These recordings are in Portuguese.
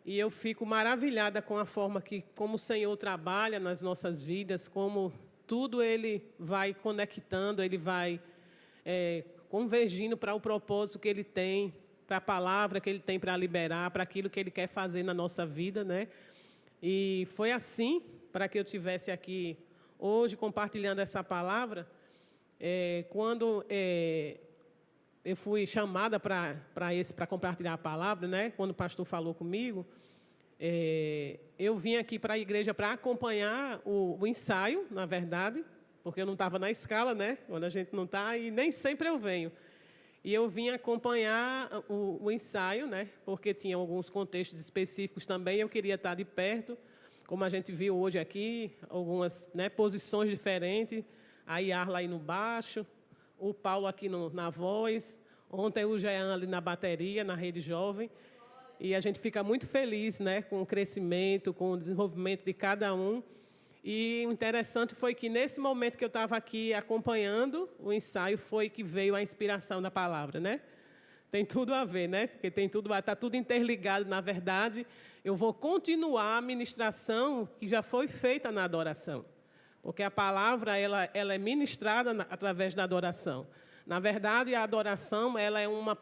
E eu fico maravilhada com a forma como o Senhor trabalha nas nossas vidas, como tudo Ele vai conectando, Ele vai convergindo para o propósito que Ele tem, para a palavra que Ele tem para liberar, para aquilo que Ele quer fazer na nossa vida, né? E foi assim, para que eu estivesse aqui hoje compartilhando essa palavra, quando eu fui chamada para compartilhar a palavra, né? Quando o pastor falou comigo, eu vim aqui para a igreja para acompanhar o ensaio, na verdade, porque eu não estava na escala, né? Quando a gente não está, e nem sempre eu venho. E eu vim acompanhar o ensaio, né? Porque tinha alguns contextos específicos também, eu queria estar de perto, como a gente viu hoje aqui, algumas, né, posições diferentes, a Yarla aí no baixo, o Paulo aqui na voz, ontem o Jean ali na bateria, na Rede Jovem, e a gente fica muito feliz, né, com o crescimento, com o desenvolvimento de cada um. E o interessante foi que, nesse momento que eu estava aqui acompanhando o ensaio, foi que veio a inspiração da palavra, né? Tem tudo a ver, né? Porque está tudo interligado, na verdade. Eu vou continuar a ministração que já foi feita na adoração. Porque a palavra ela é ministrada através da adoração. Na verdade, a adoração ela é uma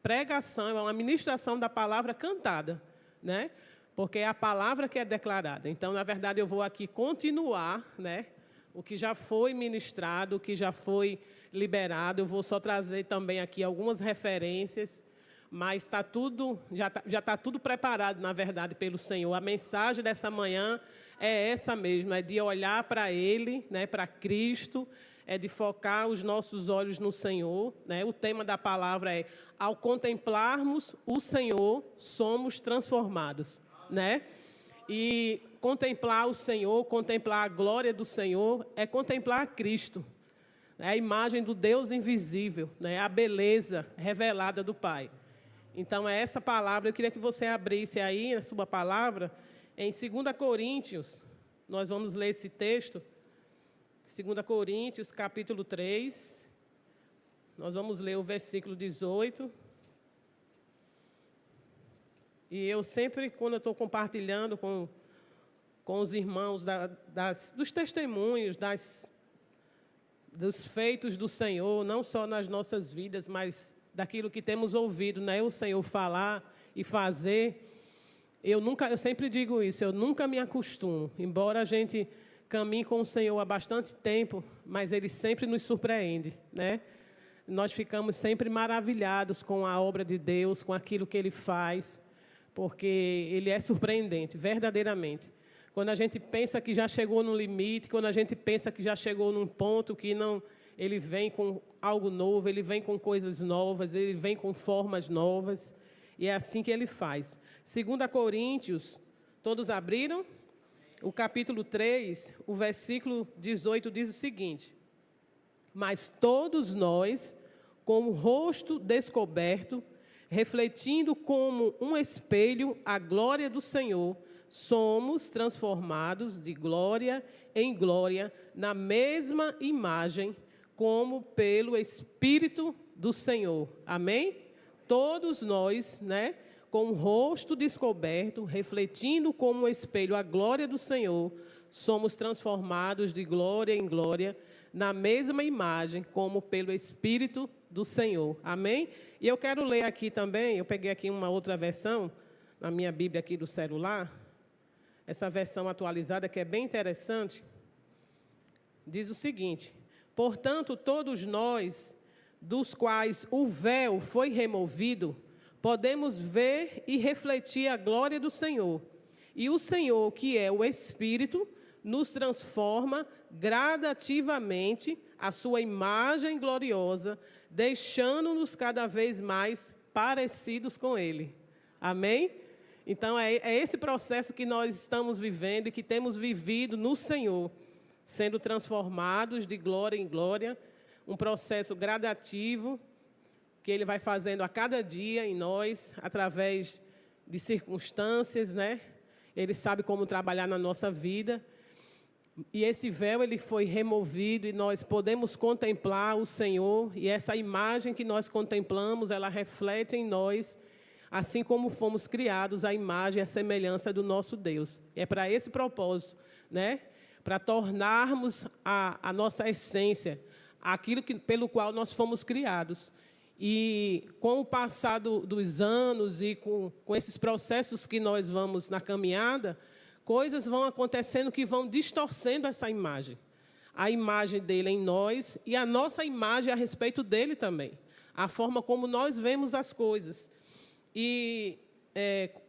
pregação, é uma ministração da palavra cantada, né? Porque é a palavra que é declarada. Então, na verdade, eu vou aqui continuar, né, o que já foi ministrado, o que já foi liberado. Eu vou só trazer também aqui algumas referências, mas está tudo, já está tudo preparado, na verdade, pelo Senhor. A mensagem dessa manhã é essa mesmo, é de olhar para Ele, né, para Cristo, é de focar os nossos olhos no Senhor, né? O tema da palavra é: ao contemplarmos o Senhor, somos transformados, né? E contemplar o Senhor, contemplar a glória do Senhor, é contemplar Cristo, é a imagem do Deus invisível, né? A beleza revelada do Pai. Então, é essa palavra. Eu queria que você abrisse aí a sua palavra em 2 Coríntios. Nós vamos ler esse texto, 2 Coríntios, capítulo 3. Nós vamos ler o versículo 18. E eu sempre, quando eu estou compartilhando com os irmãos dos testemunhos, dos feitos do Senhor, não só nas nossas vidas, mas daquilo que temos ouvido, né, o Senhor falar e fazer, eu sempre digo isso, eu nunca me acostumo, embora a gente caminhe com o Senhor há bastante tempo, mas Ele sempre nos surpreende, né? Nós ficamos sempre maravilhados com a obra de Deus, com aquilo que Ele faz, porque Ele é surpreendente, verdadeiramente. Quando a gente pensa que já chegou no limite, quando a gente pensa que já chegou num ponto que não, Ele vem com algo novo, Ele vem com coisas novas, Ele vem com formas novas, e é assim que Ele faz. 2 Coríntios, todos abriram? O capítulo 3, o versículo 18 diz o seguinte: mas todos nós, com o rosto descoberto, refletindo como um espelho a glória do Senhor, somos transformados de glória em glória, na mesma imagem, como pelo Espírito do Senhor. Amém? Todos nós, né, com o rosto descoberto, refletindo como um espelho a glória do Senhor, somos transformados de glória em glória, na mesma imagem, como pelo Espírito do Senhor. Amém? E eu quero ler aqui também, eu peguei aqui uma outra versão, na minha Bíblia aqui do celular, essa versão atualizada que é bem interessante, diz o seguinte: portanto, todos nós, dos quais o véu foi removido, podemos ver e refletir a glória do Senhor. E o Senhor, que é o Espírito, nos transforma gradativamente à sua imagem gloriosa, deixando-nos cada vez mais parecidos com Ele. Amém? Então, é esse processo que nós estamos vivendo e que temos vivido no Senhor, sendo transformados de glória em glória, um processo gradativo que Ele vai fazendo a cada dia em nós, através de circunstâncias, né? Ele sabe como trabalhar na nossa vida. E esse véu ele foi removido e nós podemos contemplar o Senhor. E essa imagem que nós contemplamos, ela reflete em nós assim como fomos criados à imagem e à semelhança do nosso Deus. É para esse propósito, né? Para tornarmos a nossa essência, aquilo pelo qual nós fomos criados. E com o passar dos anos e com esses processos que nós vamos na caminhada, coisas vão acontecendo que vão distorcendo essa imagem. A imagem dele em nós e a nossa imagem a respeito dele também. A forma como nós vemos as coisas. E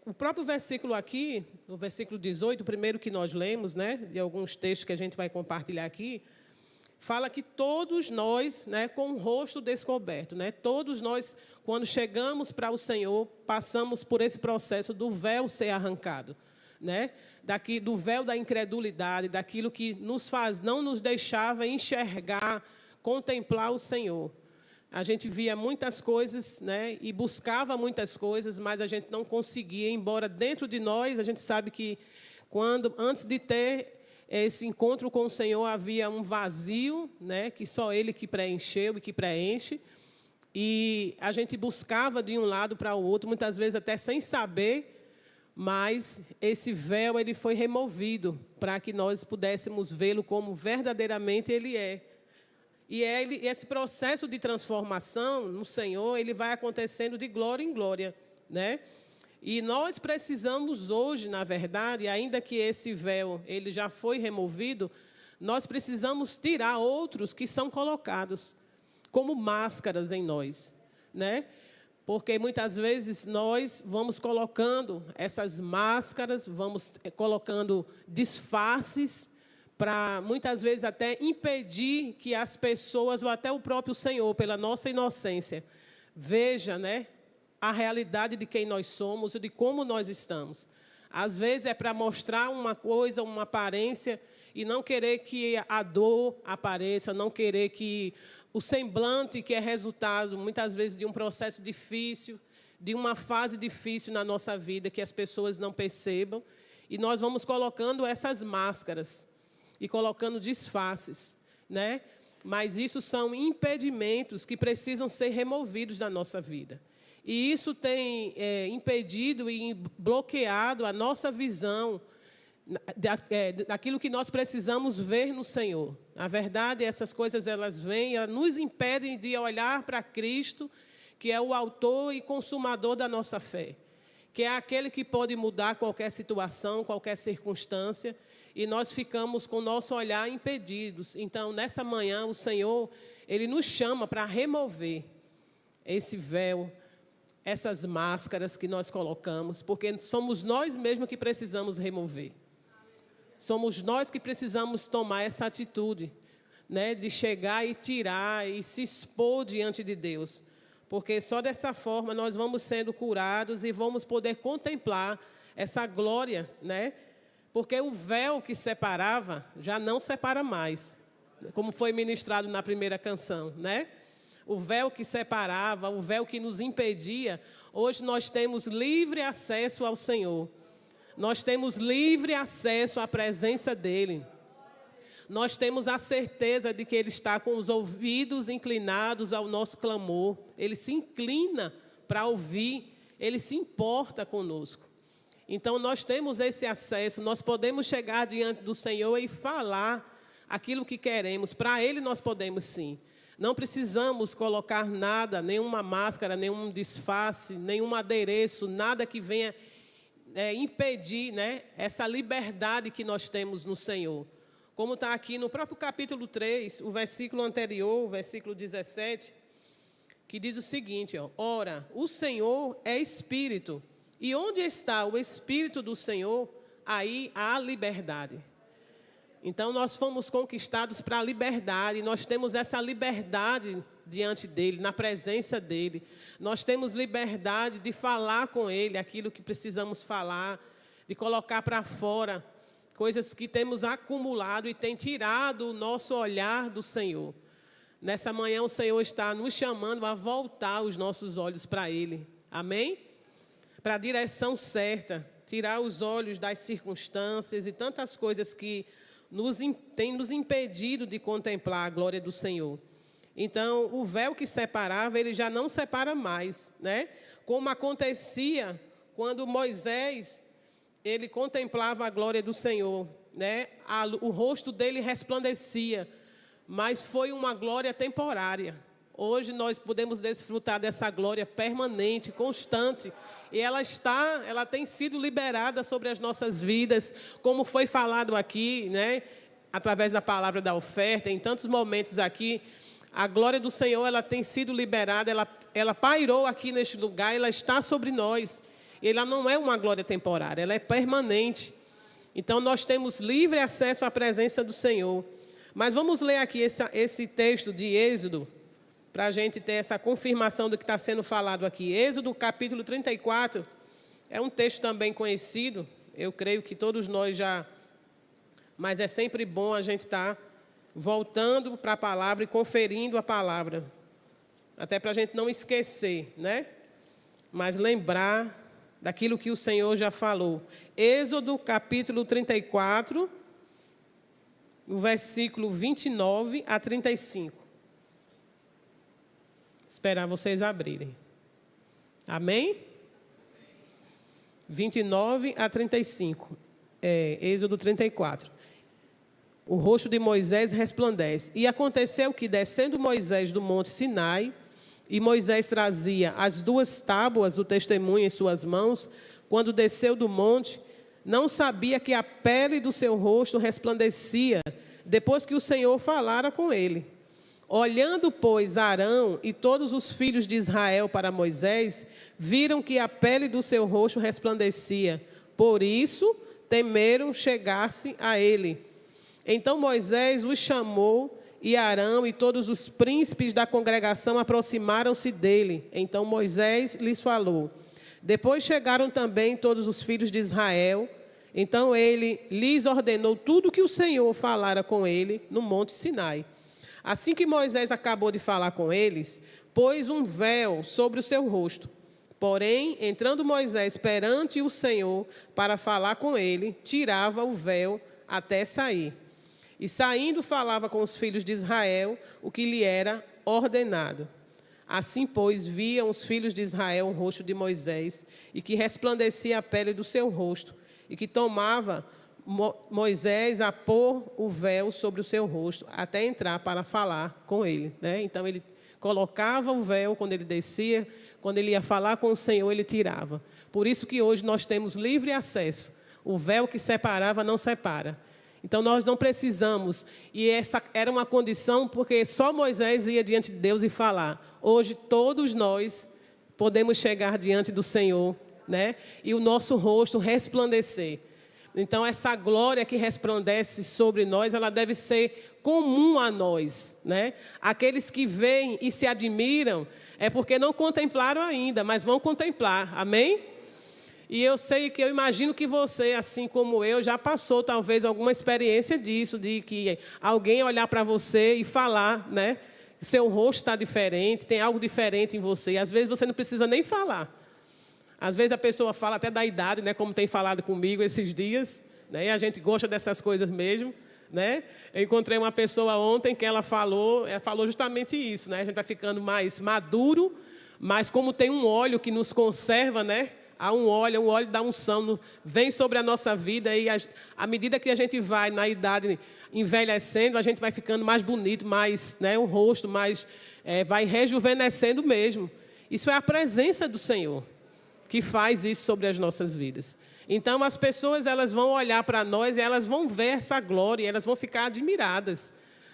o próprio versículo aqui, no versículo 18, o primeiro que nós lemos, né, de alguns textos que a gente vai compartilhar aqui, fala que todos nós, né, com o rosto descoberto, né, todos nós, quando chegamos para o Senhor, passamos por esse processo do véu ser arrancado, né, do véu da incredulidade, daquilo que não nos deixava enxergar, contemplar o Senhor. A gente via muitas coisas, né, e buscava muitas coisas, mas a gente não conseguia, embora dentro de nós, a gente sabe que antes de ter esse encontro com o Senhor, havia um vazio, né, que só Ele que preencheu e que preenche, e a gente buscava de um lado para o outro, muitas vezes até sem saber, mas esse véu ele foi removido para que nós pudéssemos vê-lo como verdadeiramente Ele é. E esse processo de transformação no Senhor, ele vai acontecendo de glória em glória, né? E nós precisamos hoje, na verdade, ainda que esse véu ele já foi removido, nós precisamos tirar outros que são colocados como máscaras em nós, né? Porque muitas vezes nós vamos colocando essas máscaras, vamos colocando disfarces para muitas vezes até impedir que as pessoas, ou até o próprio Senhor, pela nossa inocência, veja, né, a realidade de quem nós somos e de como nós estamos. Às vezes é para mostrar uma coisa, uma aparência, e não querer que a dor apareça, não querer que o semblante, que é resultado, muitas vezes, de um processo difícil, de uma fase difícil na nossa vida, que as pessoas não percebam, e nós vamos colocando essas máscaras, e colocando disfarces, né? Mas isso são impedimentos que precisam ser removidos da nossa vida. E isso tem impedido e bloqueado a nossa visão daquilo que nós precisamos ver no Senhor. Na verdade, essas coisas elas vêm, elas nos impedem de olhar para Cristo, que é o autor e consumador da nossa fé, que é aquele que pode mudar qualquer situação, qualquer circunstância, e nós ficamos com o nosso olhar impedidos. Então, nessa manhã, o Senhor, Ele nos chama para remover esse véu, essas máscaras que nós colocamos, porque somos nós mesmos que precisamos remover. Somos nós que precisamos tomar essa atitude, né, de chegar e tirar e se expor diante de Deus. Porque só dessa forma nós vamos sendo curados e vamos poder contemplar essa glória, né? Porque o véu que separava já não separa mais, como foi ministrado na primeira canção, né? O véu que separava, o véu que nos impedia, hoje nós temos livre acesso ao Senhor. Nós temos livre acesso à presença dEle. Nós temos a certeza de que Ele está com os ouvidos inclinados ao nosso clamor. Ele se inclina para ouvir, Ele se importa conosco. Então, nós temos esse acesso, nós podemos chegar diante do Senhor e falar aquilo que queremos. Para Ele nós podemos sim. Não precisamos colocar nada, nenhuma máscara, nenhum disfarce, nenhum adereço, nada que venha impedir, né, essa liberdade que nós temos no Senhor. Como está aqui no próprio capítulo 3, o versículo anterior, o versículo 17, que diz o seguinte, ó, ora, o Senhor é Espírito, e onde está o Espírito do Senhor, aí há liberdade. Então, nós fomos conquistados para a liberdade, nós temos essa liberdade diante dEle, na presença dEle. Nós temos liberdade de falar com Ele aquilo que precisamos falar, de colocar para fora coisas que temos acumulado e tem tirado o nosso olhar do Senhor. Nessa manhã, o Senhor está nos chamando a voltar os nossos olhos para Ele. Amém? Para a direção certa, tirar os olhos das circunstâncias e tantas coisas que tem nos impedido de contemplar a glória do Senhor. Então, o véu que separava, ele já não separa mais, né? como acontecia quando Moisés, ele contemplava a glória do Senhor, né? O rosto dele resplandecia, mas foi uma glória temporária. Hoje nós podemos desfrutar dessa glória permanente, constante, e ela tem sido liberada sobre as nossas vidas, como foi falado aqui, né? Através da palavra da oferta, em tantos momentos aqui, a glória do Senhor, ela tem sido liberada, ela pairou aqui neste lugar, ela está sobre nós. Ela não é uma glória temporária, ela é permanente. Então, nós temos livre acesso à presença do Senhor. Mas vamos ler aqui esse texto de Êxodo, para a gente ter essa confirmação do que está sendo falado aqui. Êxodo, capítulo 34, é um texto também conhecido, eu creio que todos nós já... Mas é sempre bom a gente estar voltando para a palavra e conferindo a palavra, até para a gente não esquecer, né? Mas lembrar daquilo que o Senhor já falou. Êxodo, capítulo 34, o versículo 29 a 35. Esperar vocês abrirem. Amém? 29 a 35. Êxodo 34. O rosto de Moisés resplandece. E aconteceu que, descendo Moisés do monte Sinai, e Moisés trazia as 2 tábuas do testemunho em suas mãos, quando desceu do monte, não sabia que a pele do seu rosto resplandecia, depois que o Senhor falara com ele. Olhando, pois, Arão e todos os filhos de Israel para Moisés, viram que a pele do seu rosto resplandecia. Por isso, temeram chegar-se a ele. Então Moisés os chamou, e Arão e todos os príncipes da congregação aproximaram-se dele. Então Moisés lhes falou. Depois chegaram também todos os filhos de Israel. Então ele lhes ordenou tudo o que o Senhor falara com ele no monte Sinai. Assim que Moisés acabou de falar com eles, pôs um véu sobre o seu rosto. Porém, entrando Moisés perante o Senhor para falar com ele, tirava o véu até sair. E saindo falava com os filhos de Israel o que lhe era ordenado. Assim, pois, viam os filhos de Israel o rosto de Moisés, e que resplandecia a pele do seu rosto, e que tomava Moisés a pôr o véu sobre o seu rosto, até entrar para falar com ele, né? Então, ele colocava o véu quando ele descia, quando ele ia falar com o Senhor, ele tirava. Por isso que hoje nós temos livre acesso. O véu que separava não separa. Então, nós não precisamos, e essa era uma condição, porque só Moisés ia diante de Deus e falar. Hoje, todos nós podemos chegar diante do Senhor, né? E o nosso rosto resplandecer. Então, essa glória que resplandece sobre nós, ela deve ser comum a nós, né? Aqueles que veem e se admiram, é porque não contemplaram ainda, mas vão contemplar, amém? E eu imagino que você, assim como eu, já passou talvez alguma experiência disso, de que alguém olhar para você e falar, né? Seu rosto está diferente, tem algo diferente em você. Às vezes você não precisa nem falar. Às vezes a pessoa fala até da idade, né? Como tem falado comigo esses dias, né? E a gente gosta dessas coisas mesmo, né? Eu encontrei uma pessoa ontem que ela falou justamente isso, né? A gente vai ficando mais maduro, mas como tem um óleo que nos conserva, né? Há o óleo da unção vem sobre a nossa vida, e à medida que a gente vai na idade envelhecendo, a gente vai ficando mais bonito, mais, né, o rosto mais, vai rejuvenescendo mesmo. Isso é a presença do Senhor que faz isso sobre as nossas vidas. Então, as pessoas, elas vão olhar para nós e elas vão ver essa glória, e elas vão ficar admiradas.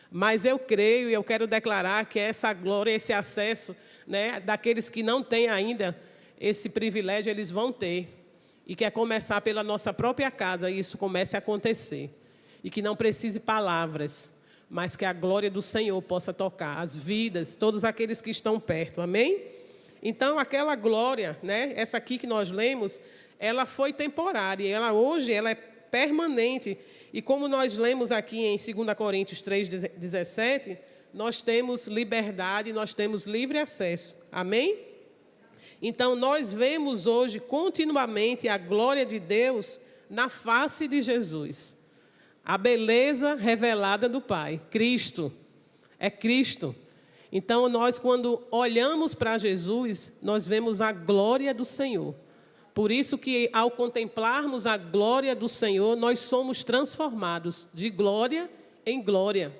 Mas eu creio e eu quero declarar que essa glória, esse acesso, né, daqueles que não têm ainda esse privilégio, eles vão ter. E quer começar pela nossa própria casa, e isso comece a acontecer. E que não precise palavras, mas que a glória do Senhor possa tocar as vidas, todos aqueles que estão perto, amém? Então, aquela glória, né, essa aqui que nós lemos, ela foi temporária, hoje ela é permanente. E como nós lemos aqui em 2 Coríntios 3:17, nós temos liberdade, nós temos livre acesso, amém? Então, nós vemos hoje continuamente a glória de Deus na face de Jesus. A beleza revelada do Pai, Cristo. É Cristo. Então, nós, quando olhamos para Jesus, nós vemos a glória do Senhor. Por isso que, ao contemplarmos a glória do Senhor, nós somos transformados de glória em glória.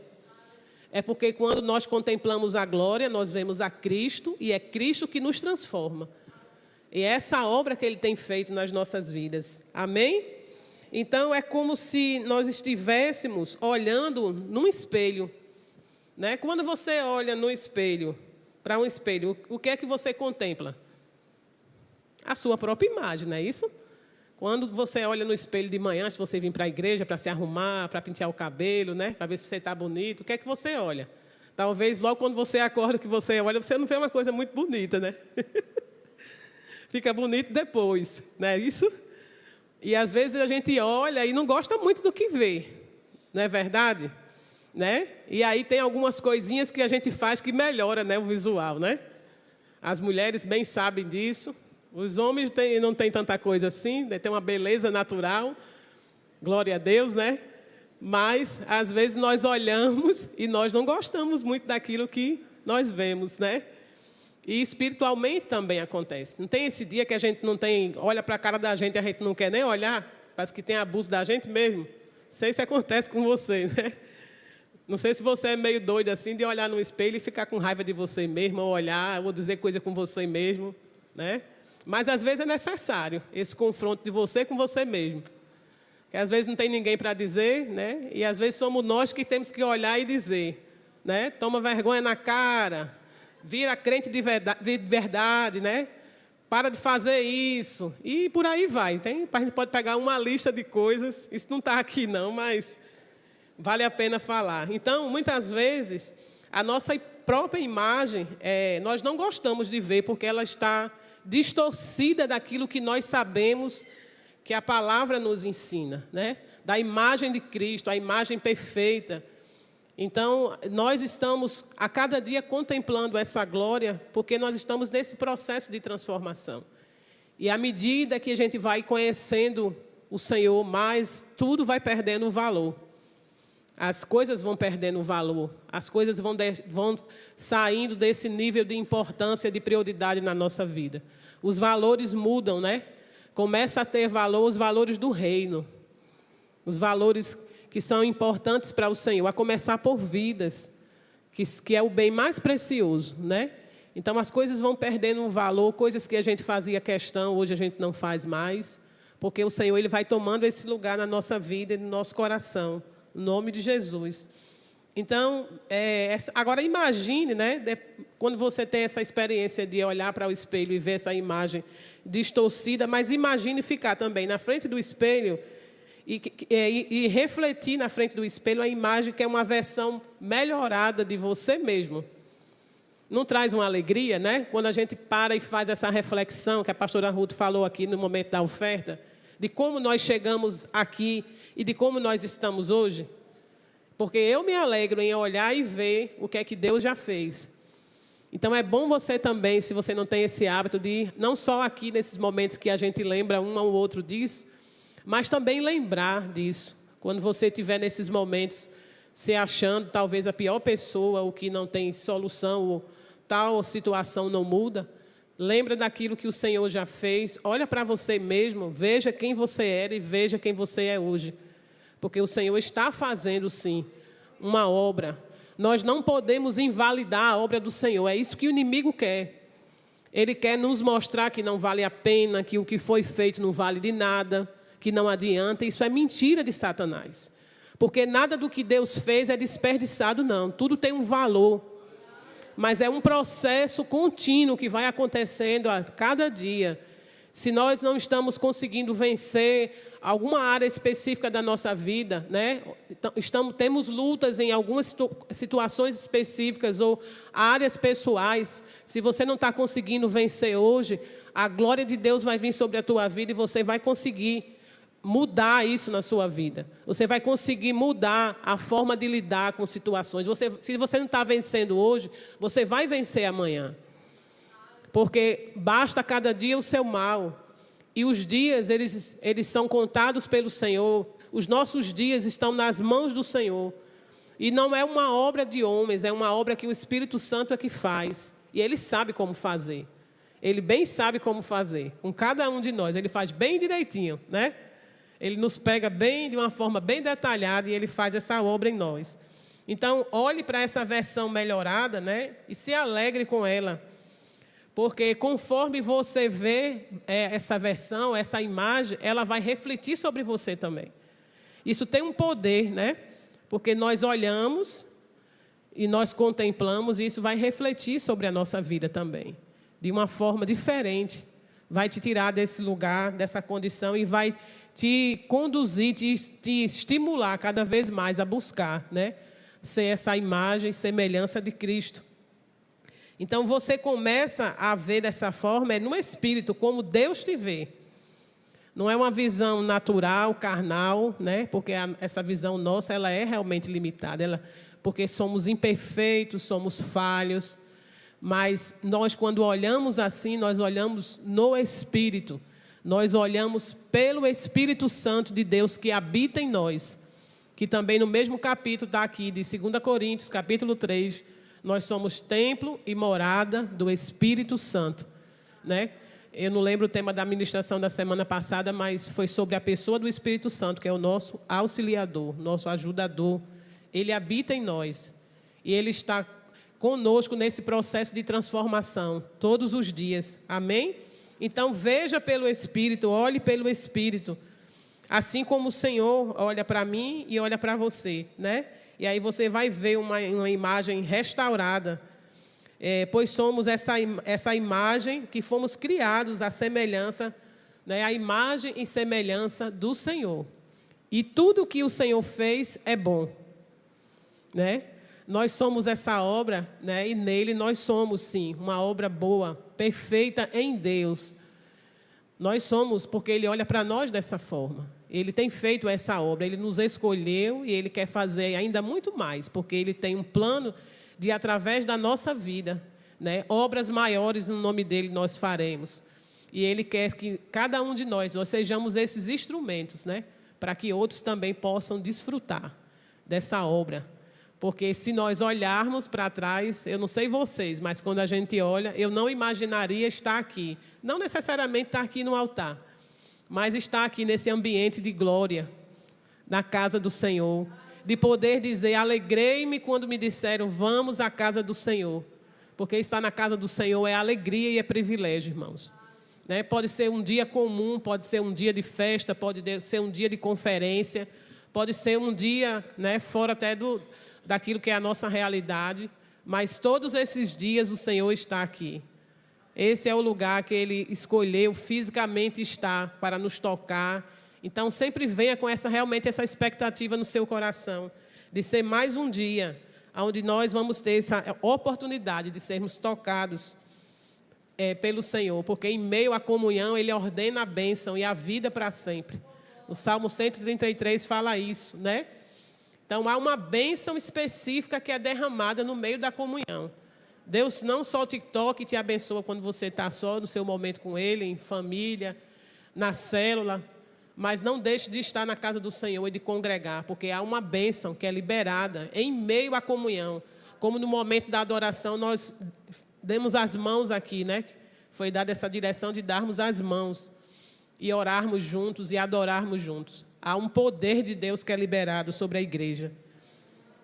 É porque quando nós contemplamos a glória, nós vemos a Cristo, e é Cristo que nos transforma. E é essa obra que Ele tem feito nas nossas vidas. Amém? Então, é como se nós estivéssemos olhando num espelho. Né? Quando você olha no espelho, para um espelho, o que é que você contempla? A sua própria imagem, não é isso? Quando você olha no espelho de manhã, antes de você vir para a igreja, para se arrumar, para pentear o cabelo, né? Para ver se você está bonito, o que é que você olha? Talvez logo quando você acorda, que você olha, você não vê uma coisa muito bonita, né? Fica bonito depois, não é isso? E às vezes a gente olha e não gosta muito do que vê, não é verdade? Né? E aí tem algumas coisinhas que a gente faz que melhora, né, o visual, né? As mulheres bem sabem disso. Os homens não têm tanta coisa assim, né? Tem uma beleza natural, glória a Deus, né? Mas, às vezes, nós olhamos e nós não gostamos muito daquilo que nós vemos, né? E espiritualmente também acontece. Não tem esse dia que a gente não tem, olha para a cara da gente e a gente não quer nem olhar, parece que tem abuso da gente mesmo. Não sei se acontece com você, né? Não sei se você é meio doido assim de olhar no espelho e ficar com raiva de você mesmo, ou olhar, ou dizer coisa com você mesmo, né? Mas, às vezes, é necessário esse confronto de você com você mesmo. Porque, às vezes, não tem ninguém para dizer, né? E, às vezes, somos nós que temos que olhar e dizer, né? Toma vergonha na cara, vira crente de verdade, né? Para de fazer isso. E por aí vai. A gente pode pegar uma lista de coisas, isso não está aqui não, mas vale a pena falar. Então, muitas vezes, a nossa própria imagem, nós não gostamos de ver, porque ela está distorcida daquilo que nós sabemos que a palavra nos ensina, né? Da imagem de Cristo, a imagem perfeita. Então, nós estamos a cada dia contemplando essa glória, porque nós estamos nesse processo de transformação. E à medida que a gente vai conhecendo o Senhor mais, tudo vai perdendo o valor. As coisas vão perdendo o valor, as coisas vão saindo desse nível de importância, de prioridade na nossa vida. Os valores mudam, né? Começa a ter valor os valores do reino, os valores que são importantes para o Senhor, a começar por vidas, que é o bem mais precioso, né? Então, as coisas vão perdendo um valor, coisas que a gente fazia questão, hoje a gente não faz mais, porque o Senhor Ele vai tomando esse lugar na nossa vida e no nosso coração. Em nome de Jesus. Então, agora imagine, né, quando você tem essa experiência de olhar para o espelho e ver essa imagem distorcida, mas imagine ficar também na frente do espelho e refletir na frente do espelho a imagem que é uma versão melhorada de você mesmo. Não traz uma alegria, né? Quando a gente para e faz essa reflexão que a pastora Ruth falou aqui no momento da oferta, de como nós chegamos aqui e de como nós estamos hoje, porque eu me alegro em olhar e ver o que é que Deus já fez. Então, é bom você também, se você não tem esse hábito de ir, não só aqui nesses momentos que a gente lembra um ao outro disso, mas também lembrar disso, quando você estiver nesses momentos se achando talvez a pior pessoa, ou que não tem solução, ou tal situação não muda, lembra daquilo que o Senhor já fez, olha para você mesmo, veja quem você era e veja quem você é hoje. Porque o Senhor está fazendo, sim, uma obra. Nós não podemos invalidar a obra do Senhor. É isso que o inimigo quer. Ele quer nos mostrar que não vale a pena, que o que foi feito não vale de nada, que não adianta. Isso é mentira de Satanás. Porque nada do que Deus fez é desperdiçado, não. Tudo tem um valor. Mas é um processo contínuo que vai acontecendo a cada dia. Se nós não estamos conseguindo vencer alguma área específica da nossa vida, né? Temos lutas em algumas situações específicas ou áreas pessoais. Se você não está conseguindo vencer hoje, a glória de Deus vai vir sobre a tua vida e você vai conseguir mudar isso na sua vida. Você vai conseguir mudar a forma de lidar com situações. Se você não está vencendo hoje, você vai vencer amanhã. Porque basta cada dia o seu mal. E os dias, eles são contados pelo Senhor. Os nossos dias estão nas mãos do Senhor. E não é uma obra de homens, é uma obra que o Espírito Santo é que faz. E Ele sabe como fazer. Ele bem sabe como fazer. Com cada um de nós, Ele faz bem direitinho, né? Ele nos pega bem, de uma forma bem detalhada, e Ele faz essa obra em nós. Então, olhe para essa versão melhorada, né? E se alegre com ela. Porque conforme você vê essa versão, essa imagem, ela vai refletir sobre você também. Isso tem um poder, né? Porque nós olhamos e nós contemplamos, e isso vai refletir sobre a nossa vida também. De uma forma diferente. Vai te tirar desse lugar, dessa condição, e vai te conduzir, te estimular cada vez mais a buscar, né? Ser essa imagem, semelhança de Cristo. Então, você começa a ver dessa forma, no Espírito, como Deus te vê. Não é uma visão natural, carnal, né? Porque essa visão nossa, ela é realmente limitada. Porque somos imperfeitos, somos falhos. Mas nós, quando olhamos assim, nós olhamos no Espírito. Nós olhamos pelo Espírito Santo de Deus que habita em nós. Que também no mesmo capítulo está aqui, de 2 Coríntios, capítulo 3, nós somos templo e morada do Espírito Santo, né? Eu não lembro o tema da ministração da semana passada, mas foi sobre a pessoa do Espírito Santo, que é o nosso auxiliador, nosso ajudador. Ele habita em nós e Ele está conosco nesse processo de transformação, todos os dias. Amém? Então, veja pelo Espírito, olhe pelo Espírito, assim como o Senhor olha para mim e olha para você, né? E aí você vai ver uma imagem restaurada, pois somos essa imagem que fomos criados à semelhança, né? A imagem e semelhança do Senhor. E tudo que o Senhor fez é bom, né? Nós somos essa obra, né? E nele nós somos, sim, uma obra boa, perfeita em Deus. Nós somos porque Ele olha para nós dessa forma. Ele tem feito essa obra, Ele nos escolheu e Ele quer fazer ainda muito mais, porque Ele tem um plano de, através da nossa vida, né, obras maiores no nome dEle nós faremos. E Ele quer que cada um de nós sejamos esses instrumentos, né, para que outros também possam desfrutar dessa obra. Porque se nós olharmos para trás, eu não sei vocês, mas quando a gente olha, eu não imaginaria estar aqui. Não necessariamente estar aqui no altar, mas estar aqui nesse ambiente de glória, na casa do Senhor, de poder dizer, alegrei-me quando me disseram, vamos à casa do Senhor, porque estar na casa do Senhor é alegria e é privilégio, irmãos. Né? Pode ser um dia comum, pode ser um dia de festa, pode ser um dia de conferência, pode ser um dia, né, fora até daquilo que é a nossa realidade, mas todos esses dias o Senhor está aqui. Esse é o lugar que Ele escolheu fisicamente estar para nos tocar. Então, sempre venha com realmente essa expectativa no seu coração, de ser mais um dia, onde nós vamos ter essa oportunidade de sermos tocados pelo Senhor, porque em meio à comunhão Ele ordena a bênção e a vida para sempre. O Salmo 133 fala isso, né? Então, há uma bênção específica que é derramada no meio da comunhão. Deus não só te toca e te abençoa quando você está só no seu momento com Ele, em família, na célula, mas não deixe de estar na casa do Senhor e de congregar, porque há uma bênção que é liberada em meio à comunhão. Como no momento da adoração, nós demos as mãos aqui, né? Foi dada essa direção de darmos as mãos e orarmos juntos e adorarmos juntos. Há um poder de Deus que é liberado sobre a igreja.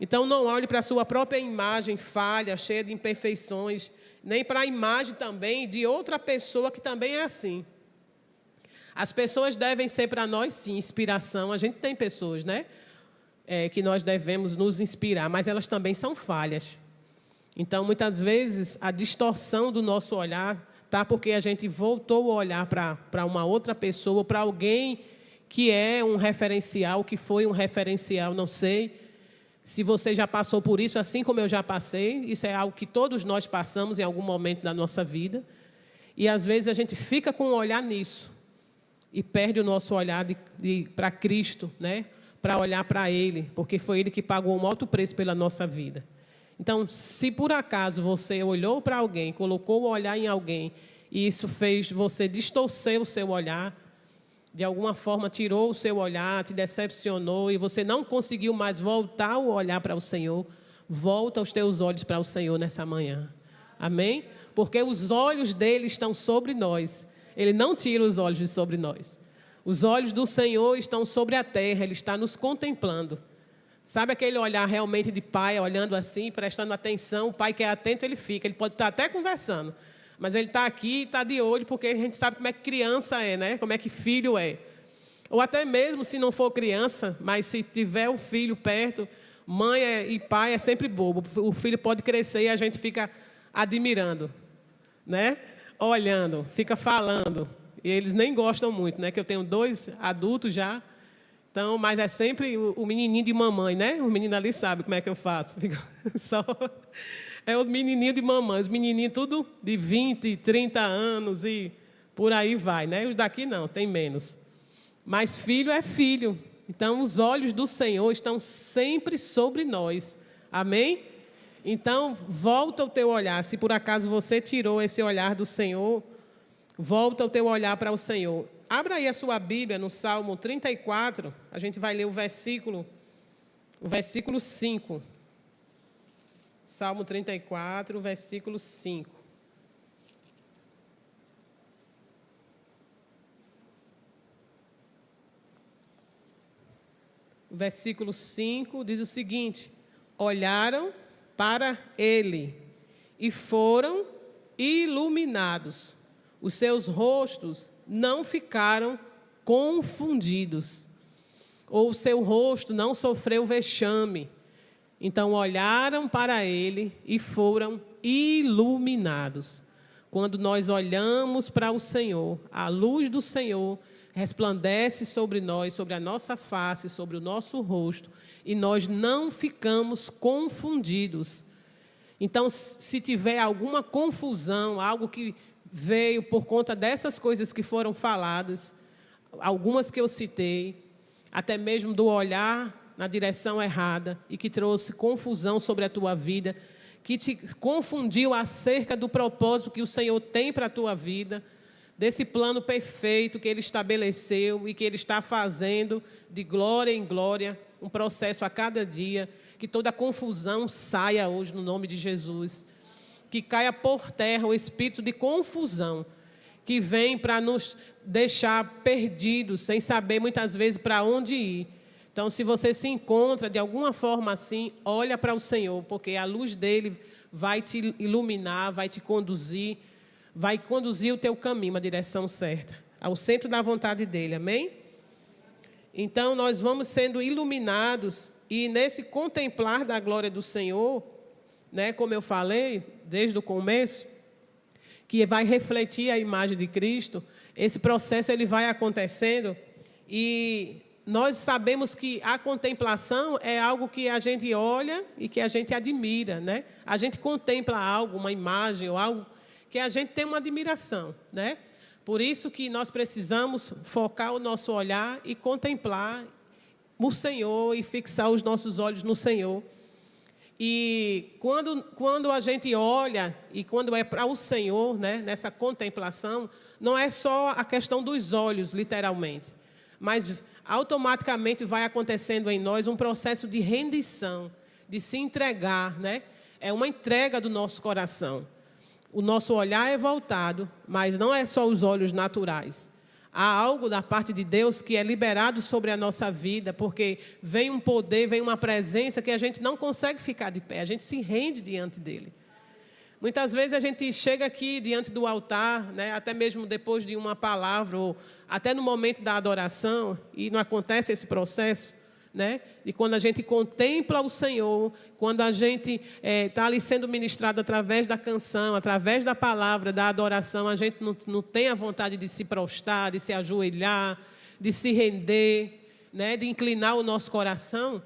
Então, não olhe para a sua própria imagem falha, cheia de imperfeições, nem para a imagem também de outra pessoa que também é assim. As pessoas devem ser para nós, sim, inspiração. A gente tem pessoas, né, que nós devemos nos inspirar, mas elas também são falhas. Então, muitas vezes, a distorção do nosso olhar está porque a gente voltou o olhar para uma outra pessoa, para alguém que é um referencial, que foi um referencial, não sei. Se você já passou por isso, assim como eu já passei, isso é algo que todos nós passamos em algum momento da nossa vida. E, às vezes, a gente fica com o olhar nisso e perde o nosso olhar para Cristo, né? Para olhar para Ele, porque foi Ele que pagou um alto preço pela nossa vida. Então, se por acaso você olhou para alguém, colocou o olhar em alguém, e isso fez você distorcer o seu olhar, de alguma forma tirou o seu olhar, te decepcionou e você não conseguiu mais voltar o olhar para o Senhor, volta os teus olhos para o Senhor nessa manhã. Amém? Porque os olhos dele estão sobre nós. Ele não tira os olhos de sobre nós. Os olhos do Senhor estão sobre a terra, ele está nos contemplando. Sabe aquele olhar realmente de pai, olhando assim, prestando atenção? O pai que é atento, ele fica. Ele pode estar até conversando, mas ele está aqui e está de olho, porque a gente sabe como é que criança é, né? Como é que filho é. Ou até mesmo se não for criança, mas se tiver o filho perto, mãe e pai é sempre bobo. O filho pode crescer e a gente fica admirando, né? Olhando, fica falando. E eles nem gostam muito, né? Que eu tenho 2 adultos já. Então, mas é sempre o menininho de mamãe, né? O menino ali sabe como é que eu faço. Só é os menininhos de mamãe. Os menininhos tudo de 20, 30 anos e por aí vai, né? Os daqui não, tem menos. Mas filho é filho. Então, os olhos do Senhor estão sempre sobre nós. Amém? Então, volta o teu olhar. Se por acaso você tirou esse olhar do Senhor, volta o teu olhar para o Senhor. Abra aí a sua Bíblia no Salmo 34, a gente vai ler o versículo 5. Salmo 34, versículo 5. O versículo 5 diz o seguinte: olharam para ele e foram iluminados. Os seus rostos não ficaram confundidos, ou o seu rosto não sofreu vexame. Então olharam para ele e foram iluminados. Quando nós olhamos para o Senhor, a luz do Senhor resplandece sobre nós, sobre a nossa face, sobre o nosso rosto, e nós não ficamos confundidos. Então, se tiver alguma confusão, algo que veio por conta dessas coisas que foram faladas, algumas que eu citei, até mesmo do olhar na direção errada e que trouxe confusão sobre a tua vida, que te confundiu acerca do propósito que o Senhor tem para a tua vida, desse plano perfeito que Ele estabeleceu e que Ele está fazendo de glória em glória, um processo a cada dia, que toda confusão saia hoje no nome de Jesus. Que caia por terra o espírito de confusão que vem para nos deixar perdidos, sem saber muitas vezes para onde ir. Então, se você se encontra de alguma forma assim, olha para o Senhor, porque a luz dele vai te iluminar, vai te conduzir, vai conduzir o teu caminho, a direção certa, ao centro da vontade dele, amém? Então, nós vamos sendo iluminados e nesse contemplar da glória do Senhor, né, como eu falei desde o começo, que vai refletir a imagem de Cristo, esse processo ele vai acontecendo e nós sabemos que a contemplação é algo que a gente olha e que a gente admira, né? A gente contempla algo, uma imagem ou algo que a gente tem uma admiração, né? Por isso que nós precisamos focar o nosso olhar e contemplar o Senhor e fixar os nossos olhos no Senhor. E quando a gente olha e quando é para o Senhor, né, nessa contemplação, não é só a questão dos olhos, literalmente, mas automaticamente vai acontecendo em nós um processo de rendição, de se entregar, né? É uma entrega do nosso coração. O nosso olhar é voltado, mas não é só os olhos naturais. Há algo da parte de Deus que é liberado sobre a nossa vida, porque vem um poder, vem uma presença que a gente não consegue ficar de pé, a gente se rende diante dele. Muitas vezes a gente chega aqui diante do altar, né, até mesmo depois de uma palavra, ou até no momento da adoração, e não acontece esse processo, né? E quando a gente contempla o Senhor, quando a gente está ali sendo ministrado através da canção, através da palavra, da adoração, a gente não tem a vontade de se prostrar, de se ajoelhar, de se render, né? De inclinar o nosso coração.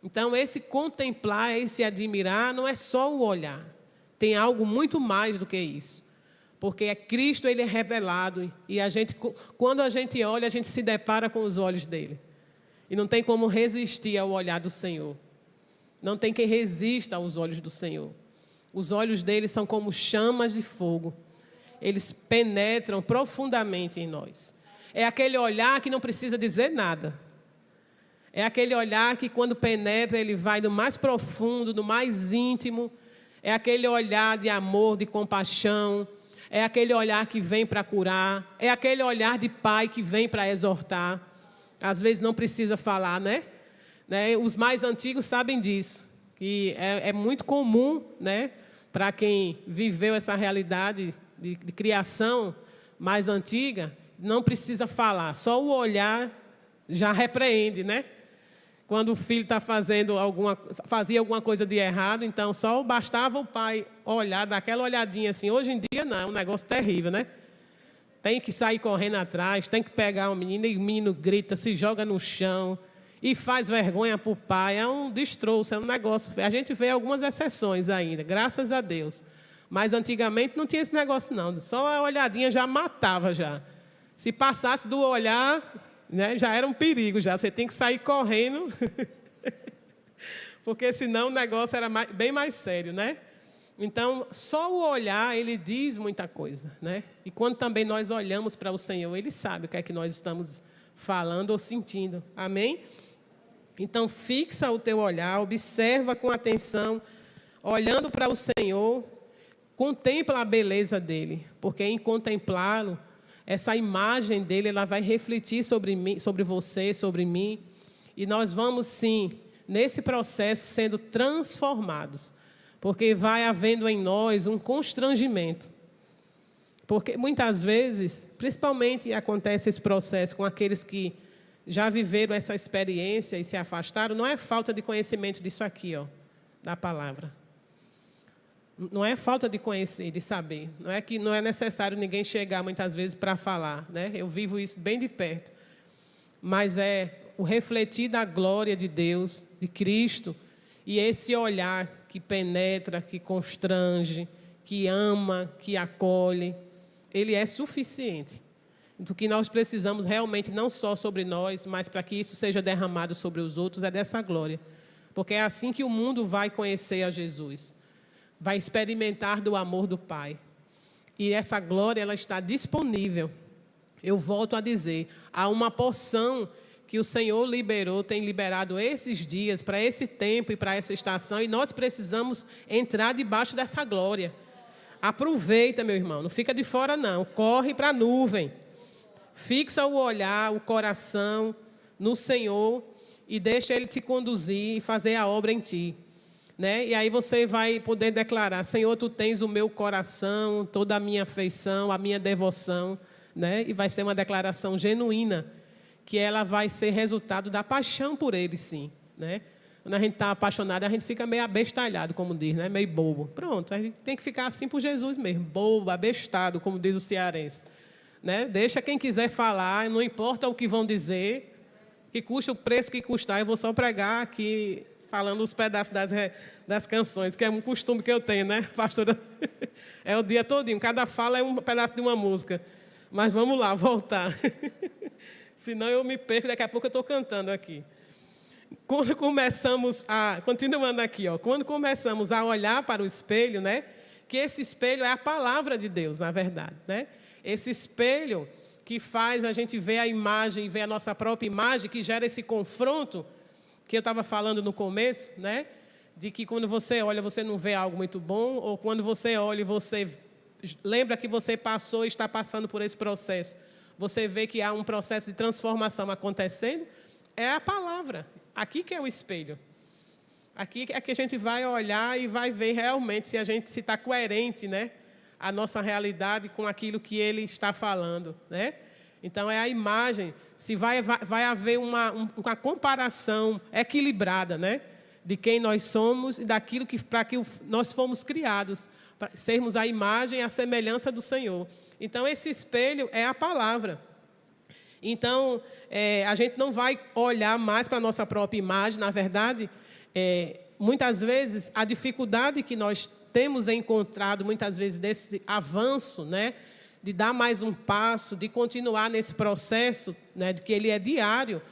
Então, esse contemplar, esse admirar, não é só o olhar. Tem algo muito mais do que isso. Porque Cristo, ele é revelado, e a gente, quando a gente olha, a gente se depara com os olhos dele. E não tem como resistir ao olhar do Senhor. Não tem quem resista aos olhos do Senhor. Os olhos dele são como chamas de fogo. Eles penetram profundamente em nós. É aquele olhar que não precisa dizer nada. É aquele olhar que, quando penetra, ele vai no mais profundo, no mais íntimo. É aquele olhar de amor, de compaixão. É aquele olhar que vem para curar. É aquele olhar de pai que vem para exortar. Às vezes não precisa falar, né? Os mais antigos sabem disso, que é muito comum, né, para quem viveu essa realidade de criação mais antiga, não precisa falar, só o olhar já repreende, né? Quando o filho está fazia alguma coisa de errado, então só bastava o pai olhar, dar aquela olhadinha assim. Hoje em dia não, é um negócio terrível, né? Tem que sair correndo atrás, tem que pegar o menino, e o menino grita, se joga no chão e faz vergonha para o pai. É um destroço, é um negócio. A gente vê algumas exceções ainda, graças a Deus. Mas antigamente não tinha esse negócio não, só a olhadinha já matava já. Se passasse do olhar, né, já era um perigo, já. Você tem que sair correndo, porque senão o negócio era bem mais sério, né? Então, só o olhar, ele diz muita coisa, né? E quando também nós olhamos para o Senhor, Ele sabe o que é que nós estamos falando ou sentindo. Amém? Então, fixa o teu olhar, observa com atenção, olhando para o Senhor, contempla a beleza dEle, porque em contemplá-lo, essa imagem dEle, ela vai refletir sobre mim, sobre você, sobre mim, e nós vamos, sim, nesse processo, sendo transformados. Porque vai havendo em nós um constrangimento. Porque muitas vezes, principalmente acontece esse processo com aqueles que já viveram essa experiência e se afastaram, não é falta de conhecimento disso aqui, da palavra. Não é falta de conhecer, de saber. Não é que não é necessário ninguém chegar muitas vezes para falar, né? Eu vivo isso bem de perto. Mas é o refletir da glória de Deus, de Cristo, e esse olhar que penetra, que constrange, que ama, que acolhe, ele é suficiente. Do que nós precisamos realmente, não só sobre nós, mas para que isso seja derramado sobre os outros, é dessa glória. Porque é assim que o mundo vai conhecer a Jesus. Vai experimentar do amor do Pai. E essa glória, ela está disponível. Eu volto a dizer, há uma porção que o Senhor liberou, tem liberado esses dias, para esse tempo e para essa estação, e nós precisamos entrar debaixo dessa glória. Aproveita, meu irmão, não fica de fora não, corre para a nuvem. Fixa o olhar, o coração no Senhor e deixa Ele te conduzir e fazer a obra em ti. Né? E aí você vai poder declarar, Senhor, Tu tens o meu coração, toda a minha afeição, a minha devoção, né? E vai ser uma declaração genuína, que ela vai ser resultado da paixão por Ele, sim. Né? Quando a gente está apaixonado, a gente fica meio abestalhado, como diz, né? Meio bobo. Pronto, a gente tem que ficar assim por Jesus mesmo, bobo, abestado, como diz o cearense. Né? Deixa quem quiser falar, não importa o que vão dizer, que custa o preço que custar, eu vou só pregar aqui, falando os pedaços das canções, que é um costume que eu tenho, né, pastora? É o dia todinho, cada fala é um pedaço de uma música. Mas vamos lá, voltar. Senão eu me perco, daqui a pouco eu estou cantando aqui. Quando começamos continuando aqui, quando começamos a olhar para o espelho, né, que esse espelho é a palavra de Deus, na verdade, né? Esse espelho que faz a gente ver a imagem, ver a nossa própria imagem, que gera esse confronto, que eu estava falando no começo, né? De que quando você olha, você não vê algo muito bom, ou quando você olha e você lembra que você passou e está passando por esse processo, você vê que há um processo de transformação acontecendo, é a palavra. Aqui que é o espelho. Aqui é que a gente vai olhar e vai ver realmente se a gente está coerente, né? A nossa realidade com aquilo que ele está falando, né? Então, é a imagem, se vai haver uma comparação equilibrada, né? De quem nós somos e daquilo para que nós fomos criados, para sermos a imagem e a semelhança do Senhor. Então, esse espelho é a palavra. Então, a gente não vai olhar mais para a nossa própria imagem, na verdade, muitas vezes, a dificuldade que nós temos encontrado, muitas vezes, desse avanço, né? De dar mais um passo, de continuar nesse processo, né, de que ele é diário,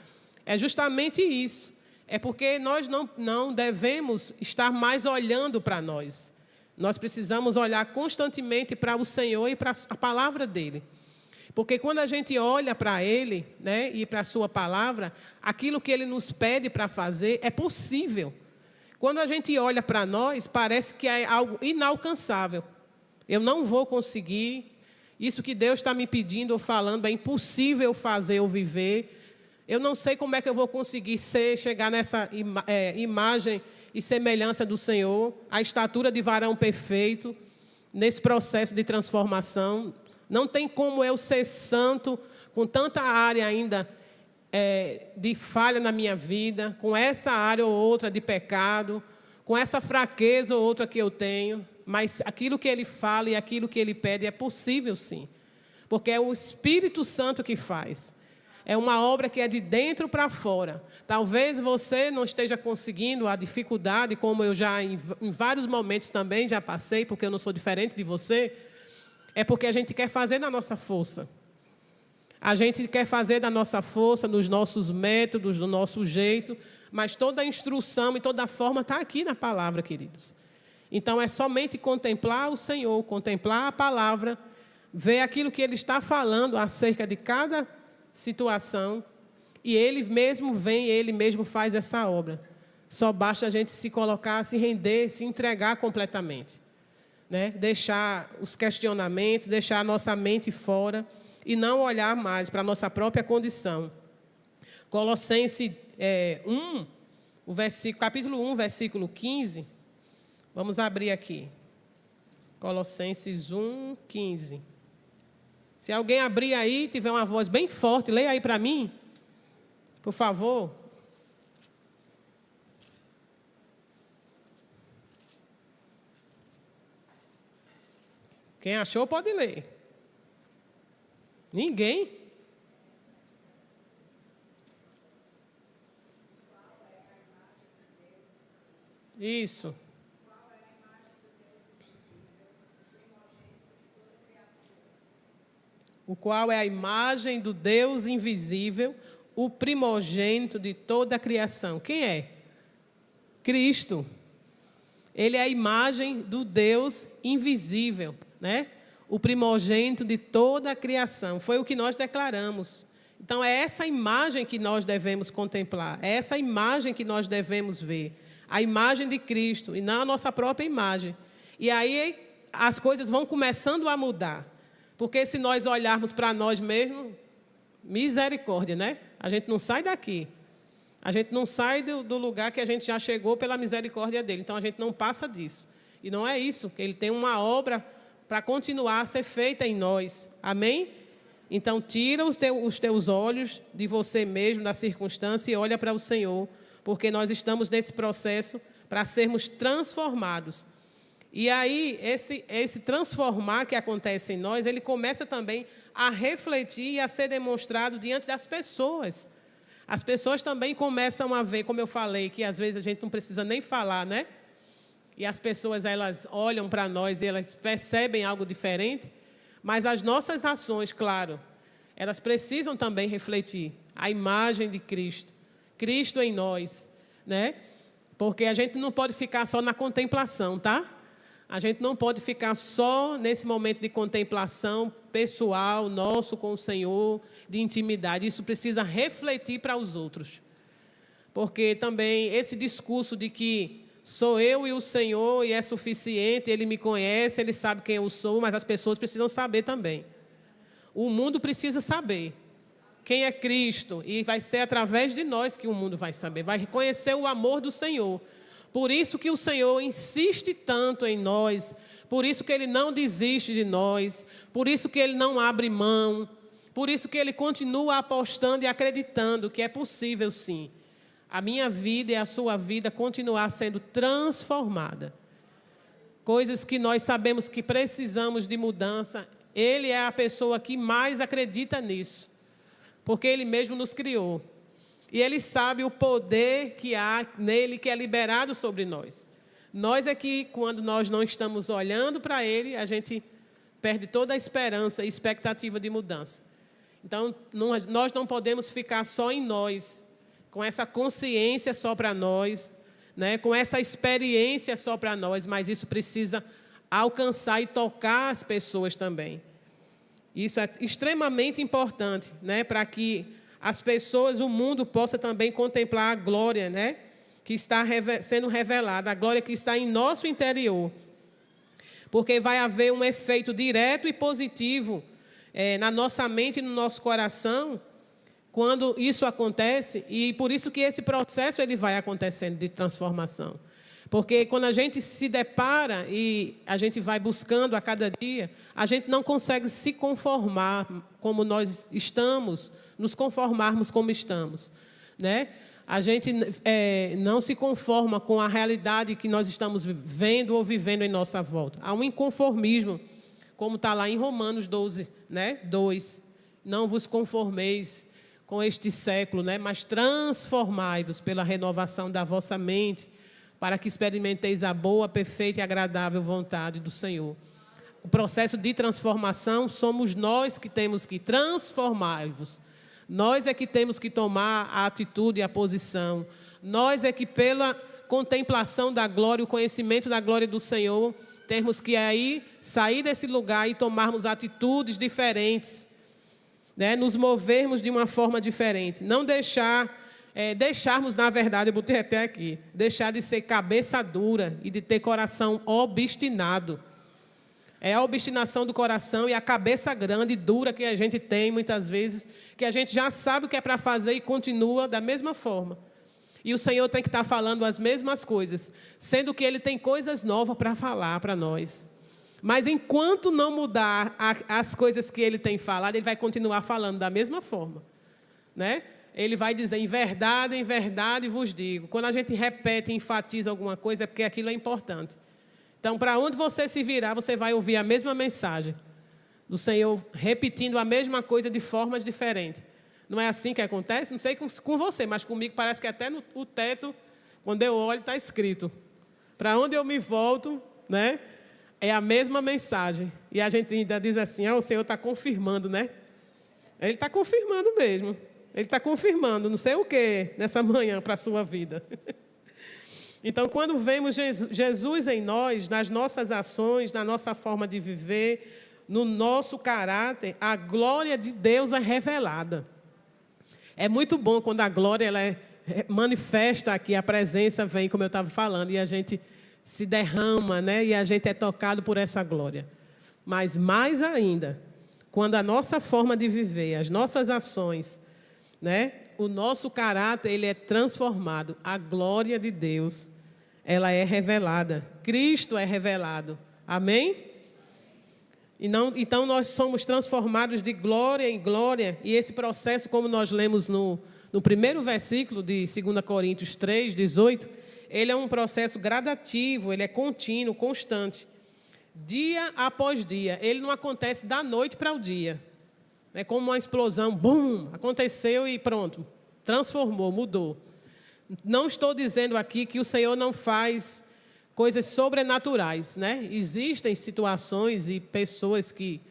é justamente isso. É porque nós não devemos estar mais olhando para nós. Nós precisamos olhar constantemente para o Senhor e para a palavra dEle. Porque quando a gente olha para Ele, né, e para a sua palavra, aquilo que Ele nos pede para fazer é possível. Quando a gente olha para nós, parece que é algo inalcançável. Eu não vou conseguir. Isso que Deus está me pedindo ou falando é impossível fazer ou viver. Eu não sei como é que eu vou conseguir chegar nessa imagem e semelhança do Senhor, a estatura de varão perfeito, nesse processo de transformação. Não tem como eu ser santo, com tanta área ainda de falha na minha vida, com essa área ou outra de pecado, com essa fraqueza ou outra que eu tenho, mas aquilo que Ele fala e aquilo que Ele pede é possível sim, porque é o Espírito Santo que faz. É uma obra que é de dentro para fora. Talvez você não esteja conseguindo a dificuldade, como eu já em vários momentos também já passei, porque eu não sou diferente de você, é porque a gente quer fazer da nossa força. A gente quer fazer da nossa força, nos nossos métodos, do nosso jeito, mas toda a instrução e toda a forma está aqui na palavra, queridos. Então, é somente contemplar o Senhor, contemplar a palavra, ver aquilo que Ele está falando acerca de cada situação, e Ele mesmo vem, Ele mesmo faz essa obra. Só basta a gente se colocar, se render, se entregar completamente, né? Deixar os questionamentos, deixar a nossa mente fora e não olhar mais para a nossa própria condição. Colossenses 1, capítulo 1, versículo 15. Vamos abrir aqui. Colossenses 1, 15. Se alguém abrir aí, tiver uma voz bem forte, leia aí para mim, por favor. Quem achou pode ler. Ninguém? Isso. O qual é a imagem do Deus invisível, o primogênito de toda a criação. Quem é? Cristo. Ele é a imagem do Deus invisível, né? O primogênito de toda a criação. Foi o que nós declaramos. Então, é essa imagem que nós devemos contemplar, é essa imagem que nós devemos ver, a imagem de Cristo, e não a nossa própria imagem. E aí, as coisas vão começando a mudar. Porque se nós olharmos para nós mesmos, misericórdia, né? A gente não sai daqui. A gente não sai do lugar que a gente já chegou pela misericórdia dele. Então, a gente não passa disso. E não é isso. Ele tem uma obra para continuar a ser feita em nós. Amém? Então, tira os teus olhos de você mesmo, da circunstância, e olha para o Senhor. Porque nós estamos nesse processo para sermos transformados. E aí, esse transformar que acontece em nós, ele começa também a refletir e a ser demonstrado diante das pessoas. As pessoas também começam a ver, como eu falei, que às vezes a gente não precisa nem falar, né? E as pessoas, elas olham para nós e elas percebem algo diferente, mas as nossas ações, claro, elas precisam também refletir a imagem de Cristo, Cristo em nós, né? Porque a gente não pode ficar só na contemplação, tá? A gente não pode ficar só nesse momento de contemplação pessoal, nosso com o Senhor, de intimidade. Isso precisa refletir para os outros. Porque também esse discurso de que sou eu e o Senhor e é suficiente, Ele me conhece, Ele sabe quem eu sou, mas as pessoas precisam saber também. O mundo precisa saber quem é Cristo, e vai ser através de nós que o mundo vai saber, vai reconhecer o amor do Senhor. Por isso que o Senhor insiste tanto em nós, por isso que Ele não desiste de nós, por isso que Ele não abre mão, por isso que Ele continua apostando e acreditando que é possível, sim, a minha vida e a sua vida continuar sendo transformada. Coisas que nós sabemos que precisamos de mudança, Ele é a pessoa que mais acredita nisso, porque Ele mesmo nos criou. E Ele sabe o poder que há nele, que é liberado sobre nós. Nós é que, quando nós não estamos olhando para Ele, a gente perde toda a esperança e expectativa de mudança. Então, nós não podemos ficar só em nós, com essa consciência só para nós, né? Com essa experiência só para nós, mas isso precisa alcançar e tocar as pessoas também. Isso é extremamente importante, né, para que as pessoas, o mundo, possa também contemplar a glória, né, que está sendo revelada, a glória que está em nosso interior. Porque vai haver um efeito direto e positivo na nossa mente e no nosso coração quando isso acontece, e por isso que esse processo ele vai acontecendo de transformação. Porque quando a gente se depara e a gente vai buscando a cada dia, a gente não consegue se conformar como nós estamos, nos conformarmos como estamos, né? A gente não se conforma com a realidade que nós estamos vendo ou vivendo em nossa volta. Há um inconformismo, como está lá em Romanos 12, né? 2. Não vos conformeis com este século, né? Mas transformai-vos pela renovação da vossa mente, para que experimenteis a boa, perfeita e agradável vontade do Senhor. O processo de transformação somos nós que temos que transformar-vos. Nós é que temos que tomar a atitude e a posição. Nós é que, pela contemplação da glória, o conhecimento da glória do Senhor, temos que aí sair desse lugar e tomarmos atitudes diferentes, né? Nos movermos de uma forma diferente. Não deixarmos, na verdade, eu botei até aqui, deixar de ser cabeça dura e de ter coração obstinado. É a obstinação do coração e a cabeça grande e dura que a gente tem, muitas vezes, que a gente já sabe o que é para fazer e continua da mesma forma. E o Senhor tem que estar falando as mesmas coisas, sendo que Ele tem coisas novas para falar para nós. Mas enquanto não mudar as coisas que Ele tem falado, Ele vai continuar falando da mesma forma, né? Ele vai dizer, em verdade vos digo. Quando a gente repete e enfatiza alguma coisa, é porque aquilo é importante. Então, para onde você se virar, você vai ouvir a mesma mensagem do Senhor, repetindo a mesma coisa de formas diferentes. Não é assim que acontece? Não sei com você, mas comigo parece que até no teto, quando eu olho, está escrito. Para onde eu me volto, né? É a mesma mensagem. E a gente ainda diz assim, o Senhor está confirmando, né? Ele está confirmando mesmo. Ele está confirmando não sei o que nessa manhã para a sua vida. Então, quando vemos Jesus em nós, nas nossas ações, na nossa forma de viver, no nosso caráter, a glória de Deus é revelada. É muito bom quando a glória ela manifesta aqui, a presença vem, como eu estava falando, e a gente se derrama, né? E a gente é tocado por essa glória. Mas mais ainda, quando a nossa forma de viver, as nossas ações, né? O nosso caráter ele é transformado. A glória de Deus, ela é revelada. Cristo é revelado. Amém? Então, nós somos transformados de glória em glória. E esse processo, como nós lemos no primeiro versículo de 2 Coríntios 3, 18, ele é um processo gradativo, ele é contínuo, constante. Dia após dia. Ele não acontece da noite para o dia. É como uma explosão, bum, aconteceu e pronto, transformou, mudou. Não estou dizendo aqui que o Senhor não faz coisas sobrenaturais, né? Existem situações e pessoas que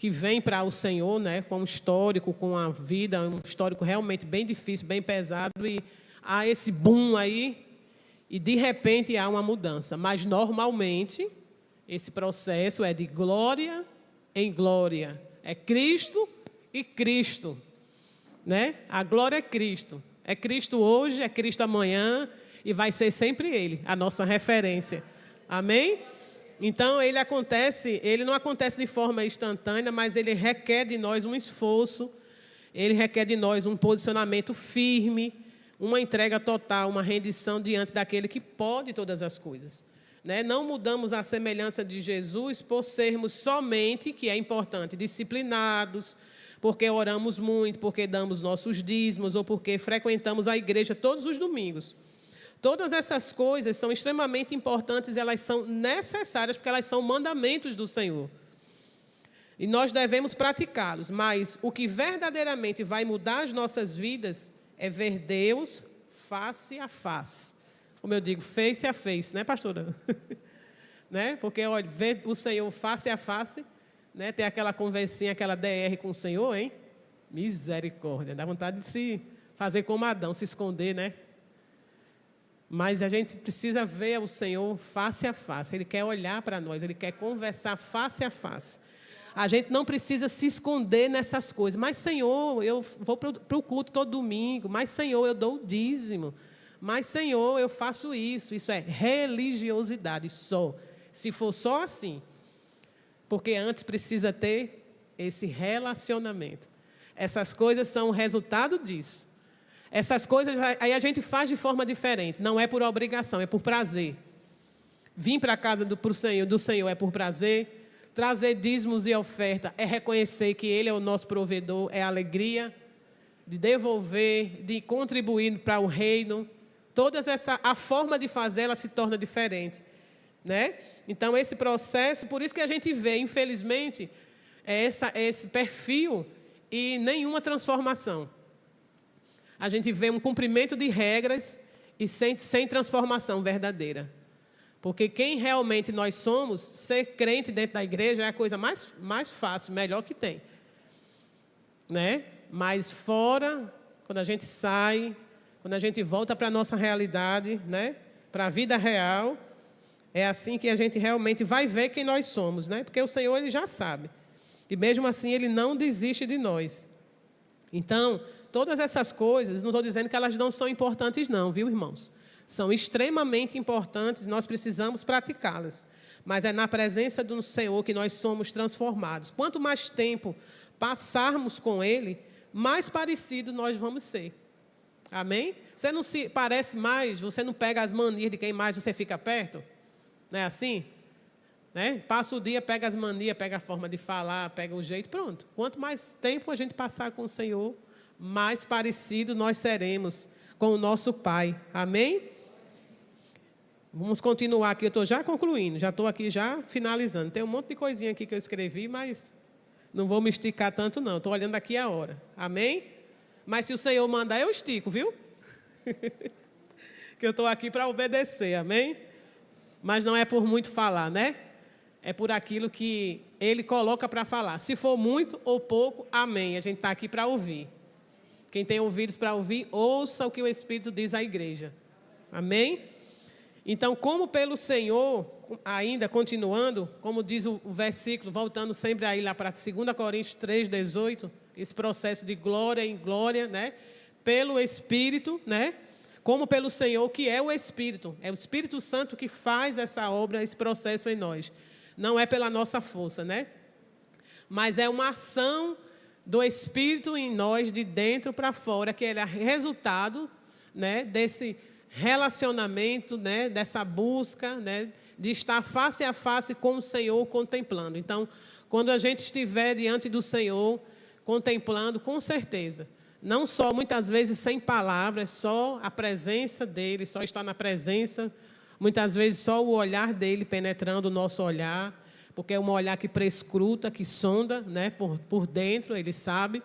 vêm para o Senhor, né, com um histórico, com a vida, um histórico realmente bem difícil, bem pesado, e há esse boom aí, e de repente há uma mudança. Mas, normalmente, esse processo é de glória em glória. É Cristo e Cristo, né? A glória é Cristo. É Cristo hoje, é Cristo amanhã e vai ser sempre Ele, a nossa referência. Amém? Então, ele não acontece de forma instantânea, mas ele requer de nós um esforço, ele requer de nós um posicionamento firme, uma entrega total, uma rendição diante daquele que pode todas as coisas. Né? Não mudamos a semelhança de Jesus por sermos somente, que é importante, disciplinados, porque oramos muito, porque damos nossos dízimos ou porque frequentamos a igreja todos os domingos. Todas essas coisas são extremamente importantes, elas são necessárias porque elas são mandamentos do Senhor. E nós devemos praticá-los, mas o que verdadeiramente vai mudar as nossas vidas é ver Deus face a face. Como eu digo, face a face, né, pastora? Né? Porque, olha, ver o Senhor face a face, né? Ter aquela conversinha, aquela DR com o Senhor, hein? Misericórdia, dá vontade de se fazer como Adão, se esconder, né? Mas a gente precisa ver o Senhor face a face. Ele quer olhar para nós, Ele quer conversar face a face. A gente não precisa se esconder nessas coisas. Mas, Senhor, eu vou para o culto todo domingo. Mas, Senhor, eu dou o dízimo. Mas, Senhor, eu faço isso. Isso é religiosidade só. Se for só assim. Porque antes precisa ter esse relacionamento. Essas coisas são o resultado disso. Essas coisas aí a gente faz de forma diferente. Não é por obrigação, é por prazer. Vir para a casa do Senhor é por prazer. Trazer dízimos e oferta é reconhecer que Ele é o nosso provedor, é alegria de devolver, de contribuir para o reino. A forma de fazer, ela se torna diferente, né? Então, esse processo, por isso que a gente vê, infelizmente, esse perfil e nenhuma transformação. A gente vê um cumprimento de regras e sem transformação verdadeira. Porque quem realmente nós somos, ser crente dentro da igreja é a coisa mais fácil, melhor que tem. Né? Mas fora, quando a gente sai, quando a gente volta para a nossa realidade, né? Para a vida real, é assim que a gente realmente vai ver quem nós somos. Né? Porque o Senhor, Ele já sabe. E mesmo assim, Ele não desiste de nós. Então, todas essas coisas, não estou dizendo que elas não são importantes não, viu, irmãos? São extremamente importantes, nós precisamos praticá-las. Mas é na presença do Senhor que nós somos transformados. Quanto mais tempo passarmos com Ele, mais parecido nós vamos ser. Amém? Você não se parece mais, você não pega as manias de quem mais você fica perto? Não é assim? Né? Passa o dia, pega as manias, pega a forma de falar, pega o jeito, pronto. Quanto mais tempo a gente passar com o Senhor, mais parecido nós seremos com o nosso Pai. Amém? Vamos continuar aqui, eu estou já concluindo, já estou aqui já finalizando. Tem um monte de coisinha aqui que eu escrevi, mas não vou me esticar tanto não, estou olhando aqui a hora. Amém? Mas se o Senhor mandar, eu estico, viu? Que eu estou aqui para obedecer, amém? Mas não é por muito falar, né? É por aquilo que Ele coloca para falar. Se for muito ou pouco, amém. A gente está aqui para ouvir. Quem tem ouvidos para ouvir, ouça o que o Espírito diz à igreja. Amém? Então, como pelo Senhor, ainda continuando, como diz o versículo, voltando sempre aí lá para 2 Coríntios 3:18, esse processo de glória em glória, né? Pelo Espírito, né? Como pelo Senhor, que é o Espírito. É o Espírito Santo que faz essa obra, esse processo em nós. Não é pela nossa força, né? Mas é uma ação do Espírito em nós, de dentro para fora, que é resultado, né, desse relacionamento, né, dessa busca, né, de estar face a face com o Senhor, contemplando. Então, quando a gente estiver diante do Senhor, contemplando, com certeza, não só muitas vezes sem palavras, só a presença dEle, só estar na presença, muitas vezes só o olhar dEle penetrando o nosso olhar, porque é um olhar que prescruta, que sonda, né, por dentro, Ele sabe,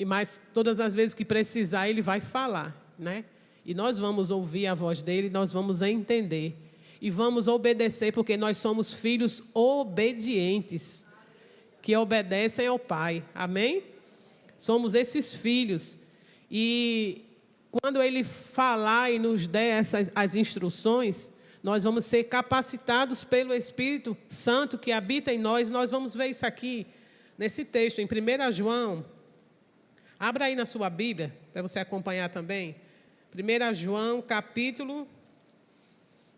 mas todas as vezes que precisar, Ele vai falar, né? E nós vamos ouvir a voz dEle, nós vamos entender, e vamos obedecer, porque nós somos filhos obedientes, que obedecem ao Pai, amém? Somos esses filhos, e quando Ele falar e nos der as instruções, nós vamos ser capacitados pelo Espírito Santo que habita em nós. Nós vamos ver isso aqui, nesse texto, em 1 João. Abra aí na sua Bíblia, para você acompanhar também. 1 João, capítulo...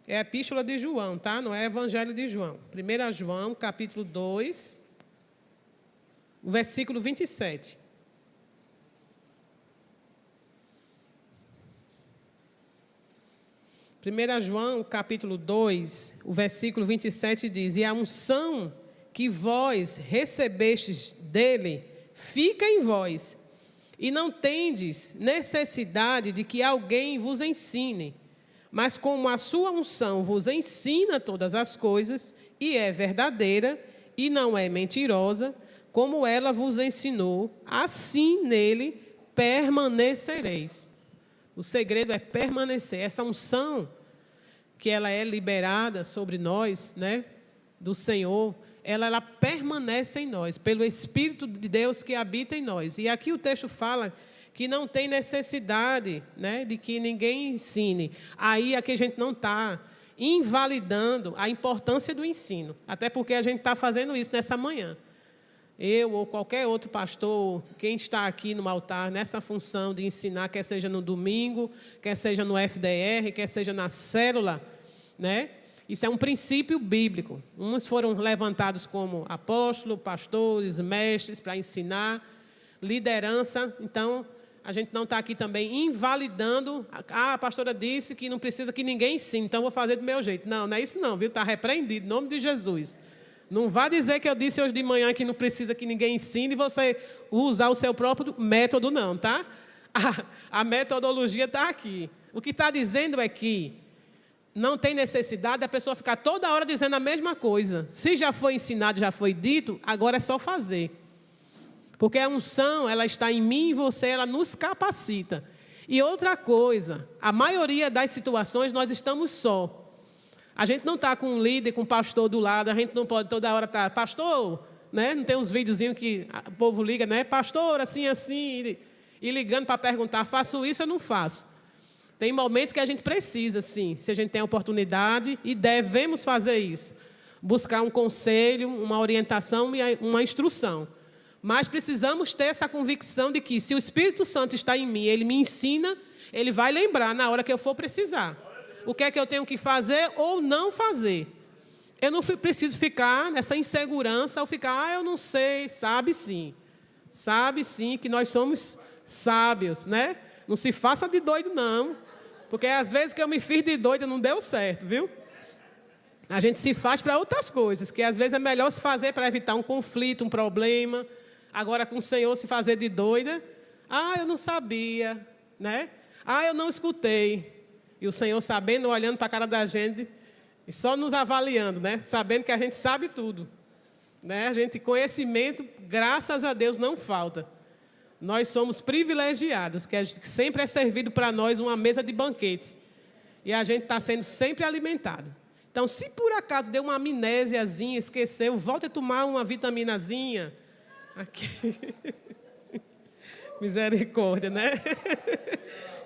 É a Epístola de João, tá? Não é Evangelho de João. 1 João, capítulo 2, versículo 27. João, capítulo 2, o versículo 27 diz: E a unção que vós recebestes dele fica em vós, e não tendes necessidade de que alguém vos ensine, mas como a sua unção vos ensina todas as coisas, e é verdadeira, e não é mentirosa, como ela vos ensinou, assim nele permanecereis. O segredo é permanecer. Essa unção que ela é liberada sobre nós, né, do Senhor, ela permanece em nós, pelo Espírito de Deus que habita em nós. E aqui o texto fala que não tem necessidade, né, de que ninguém ensine. Aí aqui a gente não está invalidando a importância do ensino, até porque a gente está fazendo isso nessa manhã. eu ou qualquer outro pastor, quem está aqui no altar, nessa função de ensinar, quer seja no domingo, quer seja no FDR, quer seja na célula, né? Isso é um princípio bíblico. Uns foram levantados como apóstolos, pastores, mestres, para ensinar, liderança. Então, a gente não está aqui também invalidando. A pastora disse que não precisa que ninguém ensine, então vou fazer do meu jeito. Não, não é isso não, viu? Está repreendido, em nome de Jesus. Não vá dizer que eu disse hoje de manhã que não precisa que ninguém ensine e você usar o seu próprio método, não, tá? A metodologia está aqui. O que está dizendo é que não tem necessidade da pessoa ficar toda hora dizendo a mesma coisa. Se já foi ensinado, já foi dito, agora é só fazer. Porque a unção, ela está em mim e em você, ela nos capacita. E outra coisa, a maioria das situações nós estamos só. A gente não está com um líder, com um pastor do lado, a gente não pode toda hora estar, pastor, né? Não tem uns videozinhos que o povo liga, né? Pastor, assim, assim, e ligando para perguntar, faço isso ou não faço? Tem momentos que a gente precisa, sim, se a gente tem a oportunidade, e devemos fazer isso. Buscar um conselho, uma orientação e uma instrução. Mas precisamos ter essa convicção de que, se o Espírito Santo está em mim, ele me ensina, ele vai lembrar na hora que eu for precisar. O que é que eu tenho que fazer ou não fazer. Eu não preciso ficar nessa insegurança, ou ficar, eu não sei, sabe sim. Sabe sim que nós somos sábios, né? Não se faça de doido, não. Porque às vezes que eu me fiz de doido não deu certo, viu? A gente se faz para outras coisas, que às vezes é melhor se fazer para evitar um conflito, um problema. Agora, com o Senhor, se fazer de doida, eu não sabia, né? Eu não escutei. E o Senhor sabendo, olhando para a cara da gente, e só nos avaliando, né? Sabendo que a gente sabe tudo. Né? A gente, conhecimento, graças a Deus, não falta. Nós somos privilegiados, que sempre é servido para nós uma mesa de banquete. E a gente está sendo sempre alimentado. Então, se por acaso deu uma amnésiazinha, esqueceu, volte a tomar uma vitaminazinha. Aqui. Misericórdia, né?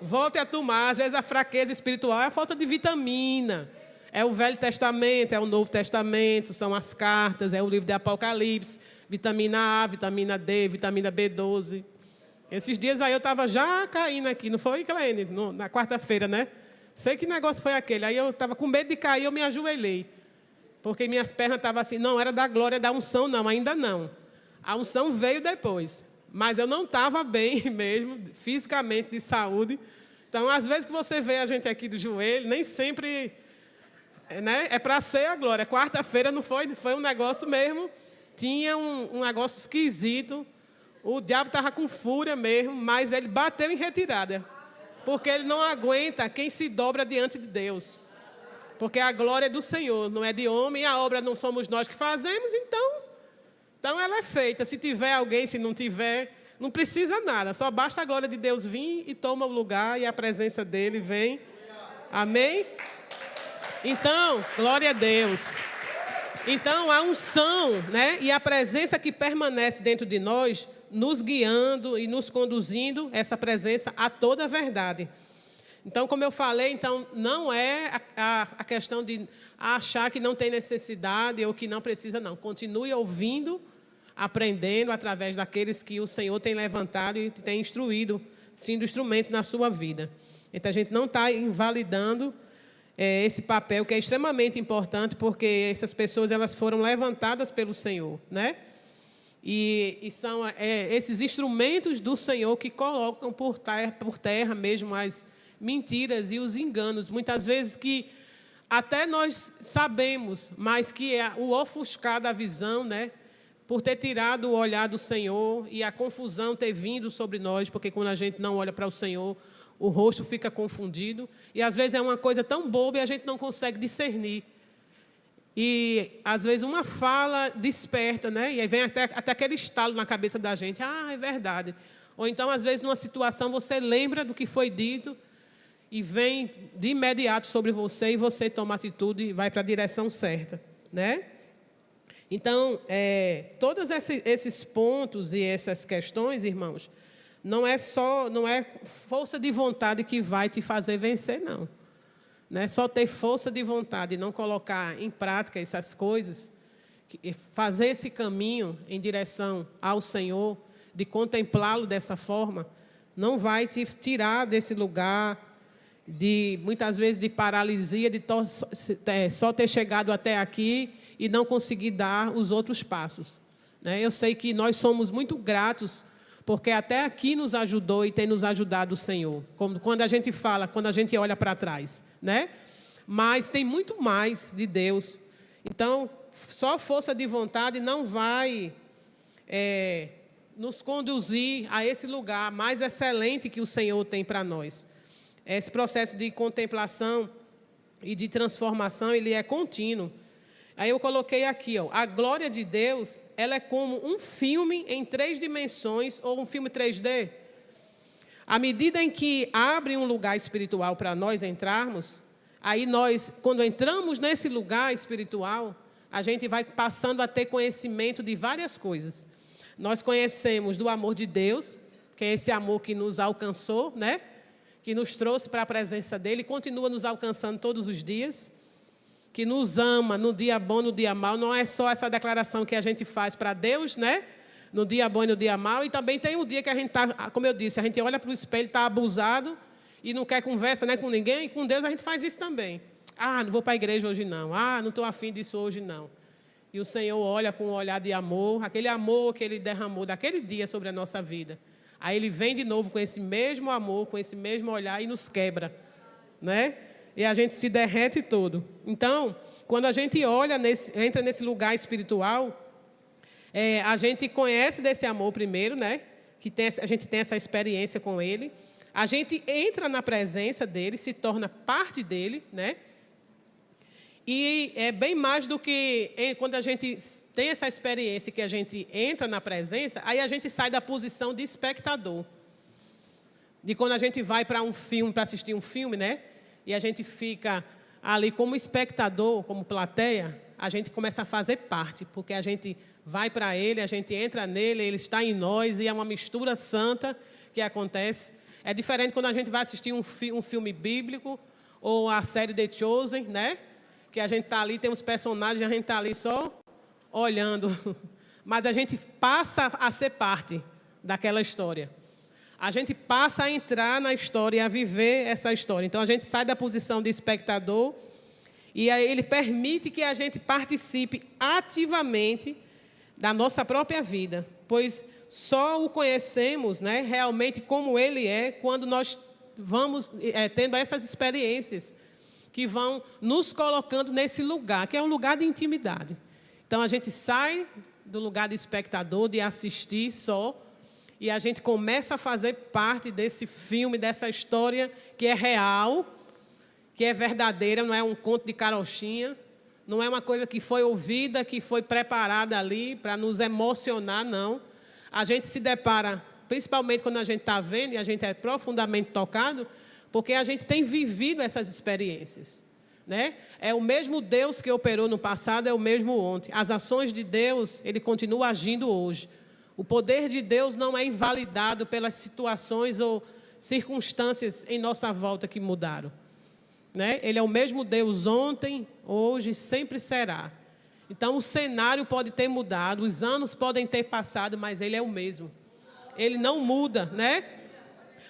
Volte a tomar. Às vezes a fraqueza espiritual é a falta de vitamina. É o Velho Testamento, é o Novo Testamento, são as cartas, é o livro de Apocalipse, vitamina A, vitamina D, vitamina B12. Esses dias aí eu estava já caindo aqui, não foi, Cleine? Na quarta-feira, né? Sei que negócio foi aquele. Aí eu estava com medo de cair, eu me ajoelhei. Porque minhas pernas estavam assim, não era da glória da unção, não, ainda não. A unção veio depois. Mas eu não estava bem mesmo, fisicamente, de saúde. Então, às vezes que você vê a gente aqui do joelho, nem sempre, né, é para ser a glória. Quarta-feira não foi um negócio mesmo, tinha um negócio esquisito. O diabo estava com fúria mesmo, mas ele bateu em retirada. Porque ele não aguenta quem se dobra diante de Deus. Porque a glória é do Senhor, não é de homem, e a obra não somos nós que fazemos, então ela é feita. Se tiver alguém, se não tiver, não precisa nada. Só basta a glória de Deus vir e toma o lugar e a presença dele vem. Amém? Então, glória a Deus. Então, a unção, né, e a presença que permanece dentro de nós, nos guiando e nos conduzindo, essa presença a toda a verdade. Então, como eu falei, então, não é a questão de achar que não tem necessidade ou que não precisa, não. Continue ouvindo, aprendendo através daqueles que o Senhor tem levantado e tem instruído, sendo instrumento na sua vida. Então, a gente não está invalidando esse papel, que é extremamente importante, porque essas pessoas elas foram levantadas pelo Senhor, né? E são esses instrumentos do Senhor que colocam por terra mesmo as mentiras e os enganos, muitas vezes que até nós sabemos, mas que é o ofuscar da visão, né? Por ter tirado o olhar do Senhor e a confusão ter vindo sobre nós, porque quando a gente não olha para o Senhor, o rosto fica confundido, e às vezes é uma coisa tão boba e a gente não consegue discernir. E às vezes uma fala desperta, né? E aí vem até aquele estalo na cabeça da gente, é verdade. Ou então, às vezes, numa situação, você lembra do que foi dito e vem de imediato sobre você e você toma atitude e vai para a direção certa, né? Então, todos esses pontos e essas questões, irmãos, não é força de vontade que vai te fazer vencer, não. Né? Só ter força de vontade e não colocar em prática essas coisas fazer esse caminho em direção ao Senhor, de contemplá-lo dessa forma, não vai te tirar desse lugar muitas vezes, de paralisia, de só ter chegado até aqui e não conseguir dar os outros passos. Né? Eu sei que nós somos muito gratos, porque até aqui nos ajudou e tem nos ajudado o Senhor. Como quando a gente fala, quando a gente olha para trás. Né? Mas tem muito mais de Deus. Então, só força de vontade não vai nos conduzir a esse lugar mais excelente que o Senhor tem para nós. Esse processo de contemplação e de transformação, ele é contínuo. Aí eu coloquei aqui, a glória de Deus, ela é como um filme em 3 dimensões ou um filme 3D. À medida em que abre um lugar espiritual para nós entrarmos, aí nós, quando entramos nesse lugar espiritual, a gente vai passando a ter conhecimento de várias coisas. Nós conhecemos do amor de Deus, que é esse amor que nos alcançou, né? Que nos trouxe para a presença dele, e continua nos alcançando todos os dias, que nos ama no dia bom, no dia mau. Não é só essa declaração que a gente faz para Deus, né? No dia bom e no dia mau, e também tem um dia que a gente está, como eu disse, a gente olha para o espelho, está abusado, e não quer conversa, né, com ninguém, e com Deus a gente faz isso também. Não vou para a igreja hoje não, não estou afim disso hoje não. E o Senhor olha com um olhar de amor, aquele amor que Ele derramou daquele dia sobre a nossa vida. Aí Ele vem de novo com esse mesmo amor, com esse mesmo olhar e nos quebra, né? E a gente se derrete todo. Então, quando a gente entra nesse lugar espiritual, a gente conhece desse amor primeiro, né? A gente tem essa experiência com Ele. A gente entra na presença dEle, se torna parte dEle, né? E é bem mais do que quando a gente tem essa experiência que a gente entra na presença, aí a gente sai da posição de espectador. De quando a gente vai para um filme, para assistir um filme, né? E a gente fica ali como espectador, como plateia, a gente começa a fazer parte, porque a gente vai para ele, a gente entra nele, ele está em nós, e é uma mistura santa que acontece. É diferente quando a gente vai assistir um filme bíblico, ou a série The Chosen, né? Que a gente está ali, tem uns personagens, a gente está ali só olhando. Mas a gente passa a ser parte daquela história. A gente passa a entrar na história e a viver essa história. Então, a gente sai da posição de espectador e aí ele permite que a gente participe ativamente da nossa própria vida, pois só o conhecemos, né, realmente como ele é quando nós vamos tendo essas experiências que vão nos colocando nesse lugar, que é um lugar de intimidade. Então, a gente sai do lugar de espectador, de assistir só, e a gente começa a fazer parte desse filme, dessa história que é real, que é verdadeira, não é um conto de carochinha, não é uma coisa que foi ouvida, que foi preparada ali para nos emocionar, não. A gente se depara, principalmente quando a gente está vendo, e a gente é profundamente tocado, porque a gente tem vivido essas experiências, né? É o mesmo Deus que operou no passado, é o mesmo ontem. As ações de Deus, Ele continua agindo hoje. O poder de Deus não é invalidado pelas situações ou circunstâncias em nossa volta que mudaram, né? Ele é o mesmo Deus ontem, hoje, sempre será. Então, o cenário pode ter mudado, os anos podem ter passado, mas Ele é o mesmo. Ele não muda, né?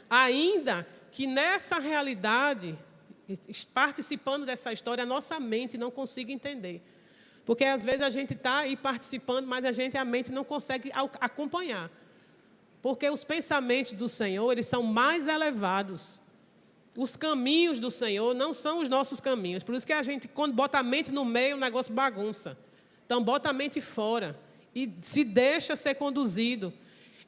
Ainda que nessa realidade, participando dessa história, a nossa mente não consiga entender. Porque, às vezes, a gente está aí participando, mas a mente não consegue acompanhar. Porque os pensamentos do Senhor, eles são mais elevados. Os caminhos do Senhor não são os nossos caminhos. Por isso que a gente, quando bota a mente no meio, o negócio bagunça. Então, bota a mente fora e se deixa ser conduzido.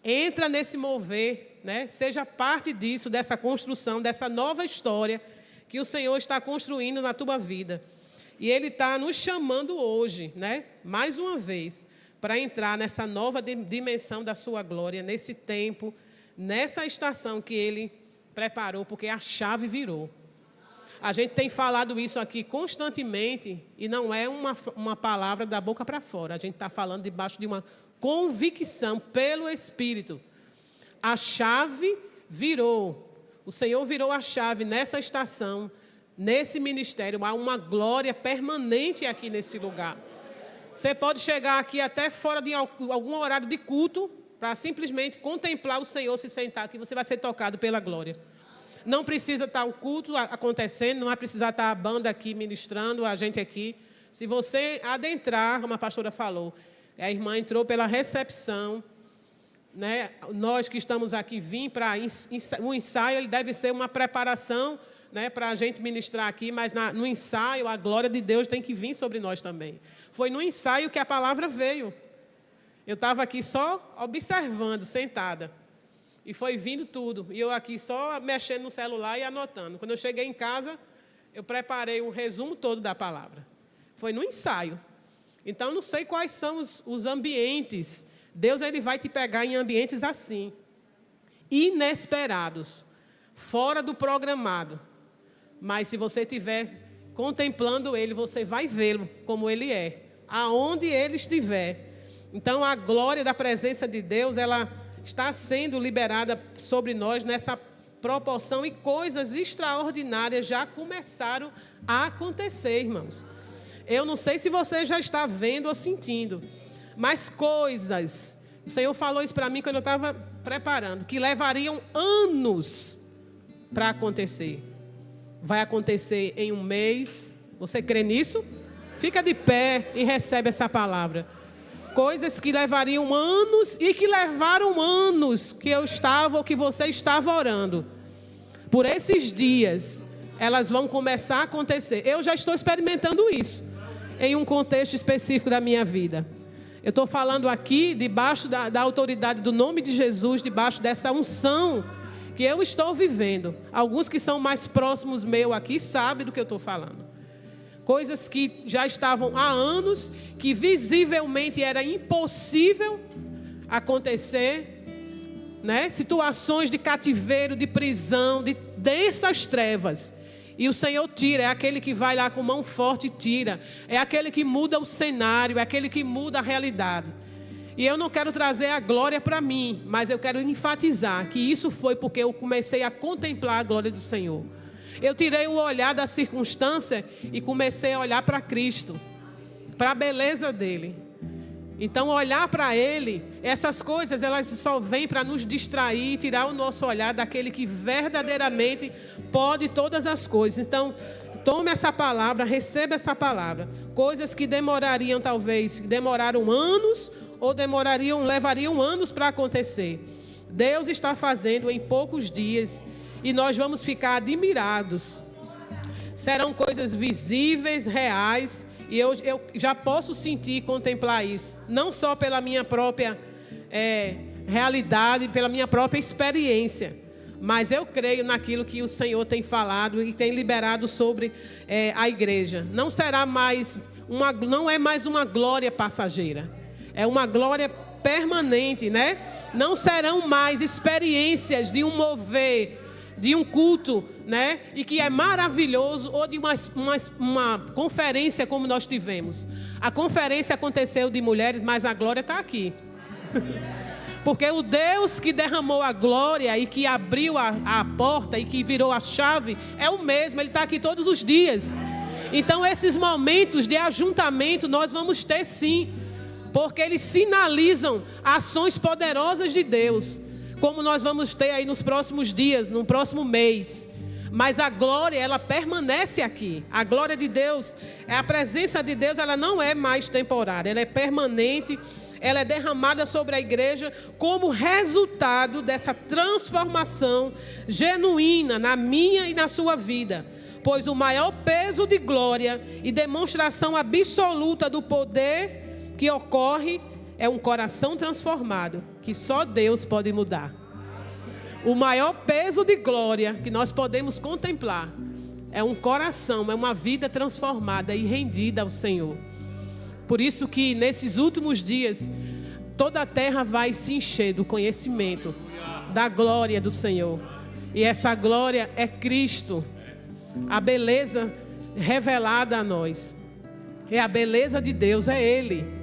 Entra nesse mover, né? Seja parte disso, dessa construção, dessa nova história que o Senhor está construindo na tua vida. E Ele está nos chamando hoje, né? Mais uma vez, para entrar nessa nova dimensão da sua glória, nesse tempo, nessa estação que Ele preparou, porque a chave virou. A gente tem falado isso aqui constantemente e não é uma palavra da boca para fora. A gente está falando debaixo de uma convicção pelo Espírito. A chave virou. O Senhor virou a chave nessa estação, nesse ministério. Há uma glória permanente aqui nesse lugar. Você pode chegar aqui até fora de algum horário de culto para simplesmente contemplar o Senhor, se sentar aqui, você vai ser tocado pela glória. Não precisa estar o culto acontecendo, não vai precisar estar a banda aqui ministrando, a gente aqui. Se você adentrar, como a pastora falou, a irmã entrou pela recepção, né? Nós que estamos aqui vim para o ensaio, ele deve ser uma preparação, né, para a gente ministrar aqui, mas no ensaio a glória de Deus tem que vir sobre nós também. Foi no ensaio que a palavra veio. Eu estava aqui só observando, sentada. E foi vindo tudo. E eu aqui só mexendo no celular e anotando. Quando eu cheguei em casa, eu preparei um resumo todo da palavra. Foi no ensaio. Então, não sei quais são os ambientes. Deus ele vai te pegar em ambientes assim, inesperados, fora do programado. Mas se você estiver contemplando Ele, você vai vê-lo como Ele é, aonde Ele estiver. Então, a glória da presença de Deus, ela está sendo liberada sobre nós nessa proporção e coisas extraordinárias já começaram a acontecer, irmãos. Eu não sei se você já está vendo ou sentindo, mas coisas, o Senhor falou isso para mim quando eu estava preparando, que levariam anos para acontecer. Vai acontecer em um mês. Você crê nisso? Fica de pé e recebe essa palavra. Coisas que levariam anos e que levaram anos que eu estava ou que você estava orando. Por esses dias, elas vão começar a acontecer. Eu já estou experimentando isso em um contexto específico da minha vida. Eu estou falando aqui debaixo da autoridade do nome de Jesus, debaixo dessa unção que eu estou vivendo. Alguns que são mais próximos meu aqui sabem do que eu estou falando. Coisas que já estavam há anos, que visivelmente era impossível acontecer, né? Situações de cativeiro, de prisão, de densas trevas. E o Senhor tira, é aquele que vai lá com mão forte e tira. É aquele que muda o cenário, é aquele que muda a realidade. E eu não quero trazer a glória para mim, mas eu quero enfatizar que isso foi porque eu comecei a contemplar a glória do Senhor. Eu tirei o olhar da circunstância e comecei a olhar para Cristo, para a beleza dele. Então, olhar para Ele, essas coisas, elas só vêm para nos distrair, tirar o nosso olhar daquele que verdadeiramente pode todas as coisas. Então, tome essa palavra, receba essa palavra. Coisas que demorariam, talvez, demoraram anos ou levariam anos para acontecer. Deus está fazendo em poucos dias e nós vamos ficar admirados. Serão coisas visíveis, reais. E eu já posso sentir e contemplar isso. Não só pela minha própria realidade, pela minha própria experiência. Mas eu creio naquilo que o Senhor tem falado e tem liberado sobre a igreja. Não é mais uma glória passageira. É uma glória permanente, né? Não serão mais experiências de um mover, de um culto, né? E que é maravilhoso, ou de uma conferência como nós tivemos. A conferência aconteceu de mulheres, mas a glória está aqui. Porque o Deus que derramou a glória e que abriu a porta e que virou a chave é o mesmo, Ele está aqui todos os dias. Então esses momentos de ajuntamento nós vamos ter sim, porque eles sinalizam ações poderosas de Deus, como nós vamos ter aí nos próximos dias, no próximo mês. Mas a glória, ela permanece aqui. A glória de Deus, a presença de Deus, ela não é mais temporária, ela é permanente, ela é derramada sobre a igreja como resultado dessa transformação genuína na minha e na sua vida. Pois o maior peso de glória e demonstração absoluta do poder que ocorre é um coração transformado, que só Deus pode mudar. O maior peso de glória que nós podemos contemplar é um coração, é uma vida transformada e rendida ao Senhor. Por isso que nesses últimos dias, toda a terra vai se encher do conhecimento da glória do Senhor. E essa glória é Cristo, a beleza revelada a nós. É a beleza de Deus, é Ele.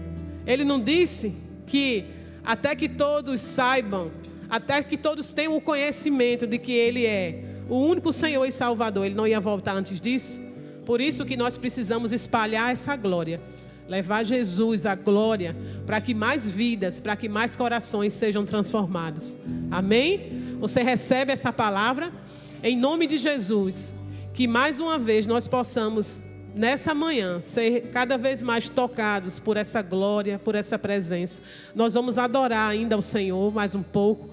Ele não disse que até que todos saibam, até que todos tenham o conhecimento de que Ele é o único Senhor e Salvador. Ele não ia voltar antes disso. Por isso que nós precisamos espalhar essa glória. levar Jesus à glória, para que mais vidas, para que mais corações sejam transformados. Amém? Você recebe essa palavra? Em nome de Jesus, que mais uma vez nós possamos, nessa manhã, ser cada vez mais tocados por essa glória, por essa presença. Nós vamos adorar ainda o Senhor mais um pouco.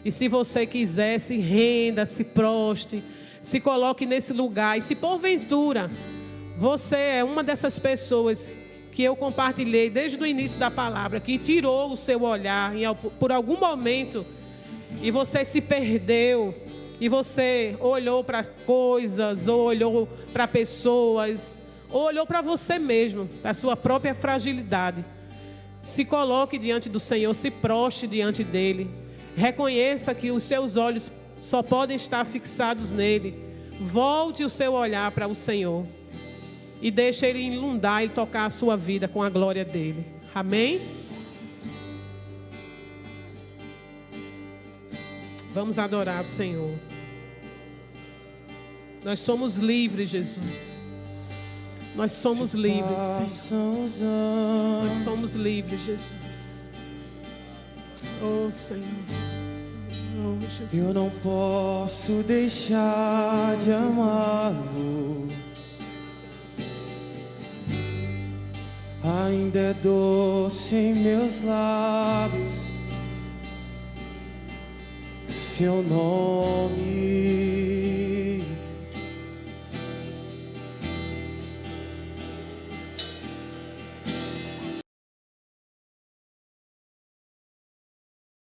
E se você quiser, se renda, se proste, se coloque nesse lugar. E se porventura você é uma dessas pessoas que eu compartilhei desde o início da palavra, que tirou o seu olhar por algum momento e você se perdeu, e você olhou para coisas, ou olhou para pessoas, ou olhou para você mesmo, para a sua própria fragilidade, se coloque diante do Senhor, se proste diante dEle, reconheça que os seus olhos só podem estar fixados nele, volte o seu olhar para o Senhor e deixe Ele inundar e tocar a sua vida com a glória dEle. Amém? Vamos adorar o Senhor. Nós somos livres, Jesus. Nós somos livres, Senhor. Nós somos livres, Jesus. Oh, Senhor. Oh, Jesus. Eu não posso deixar de amá-lo. Ainda é doce em meus lábios seu nome.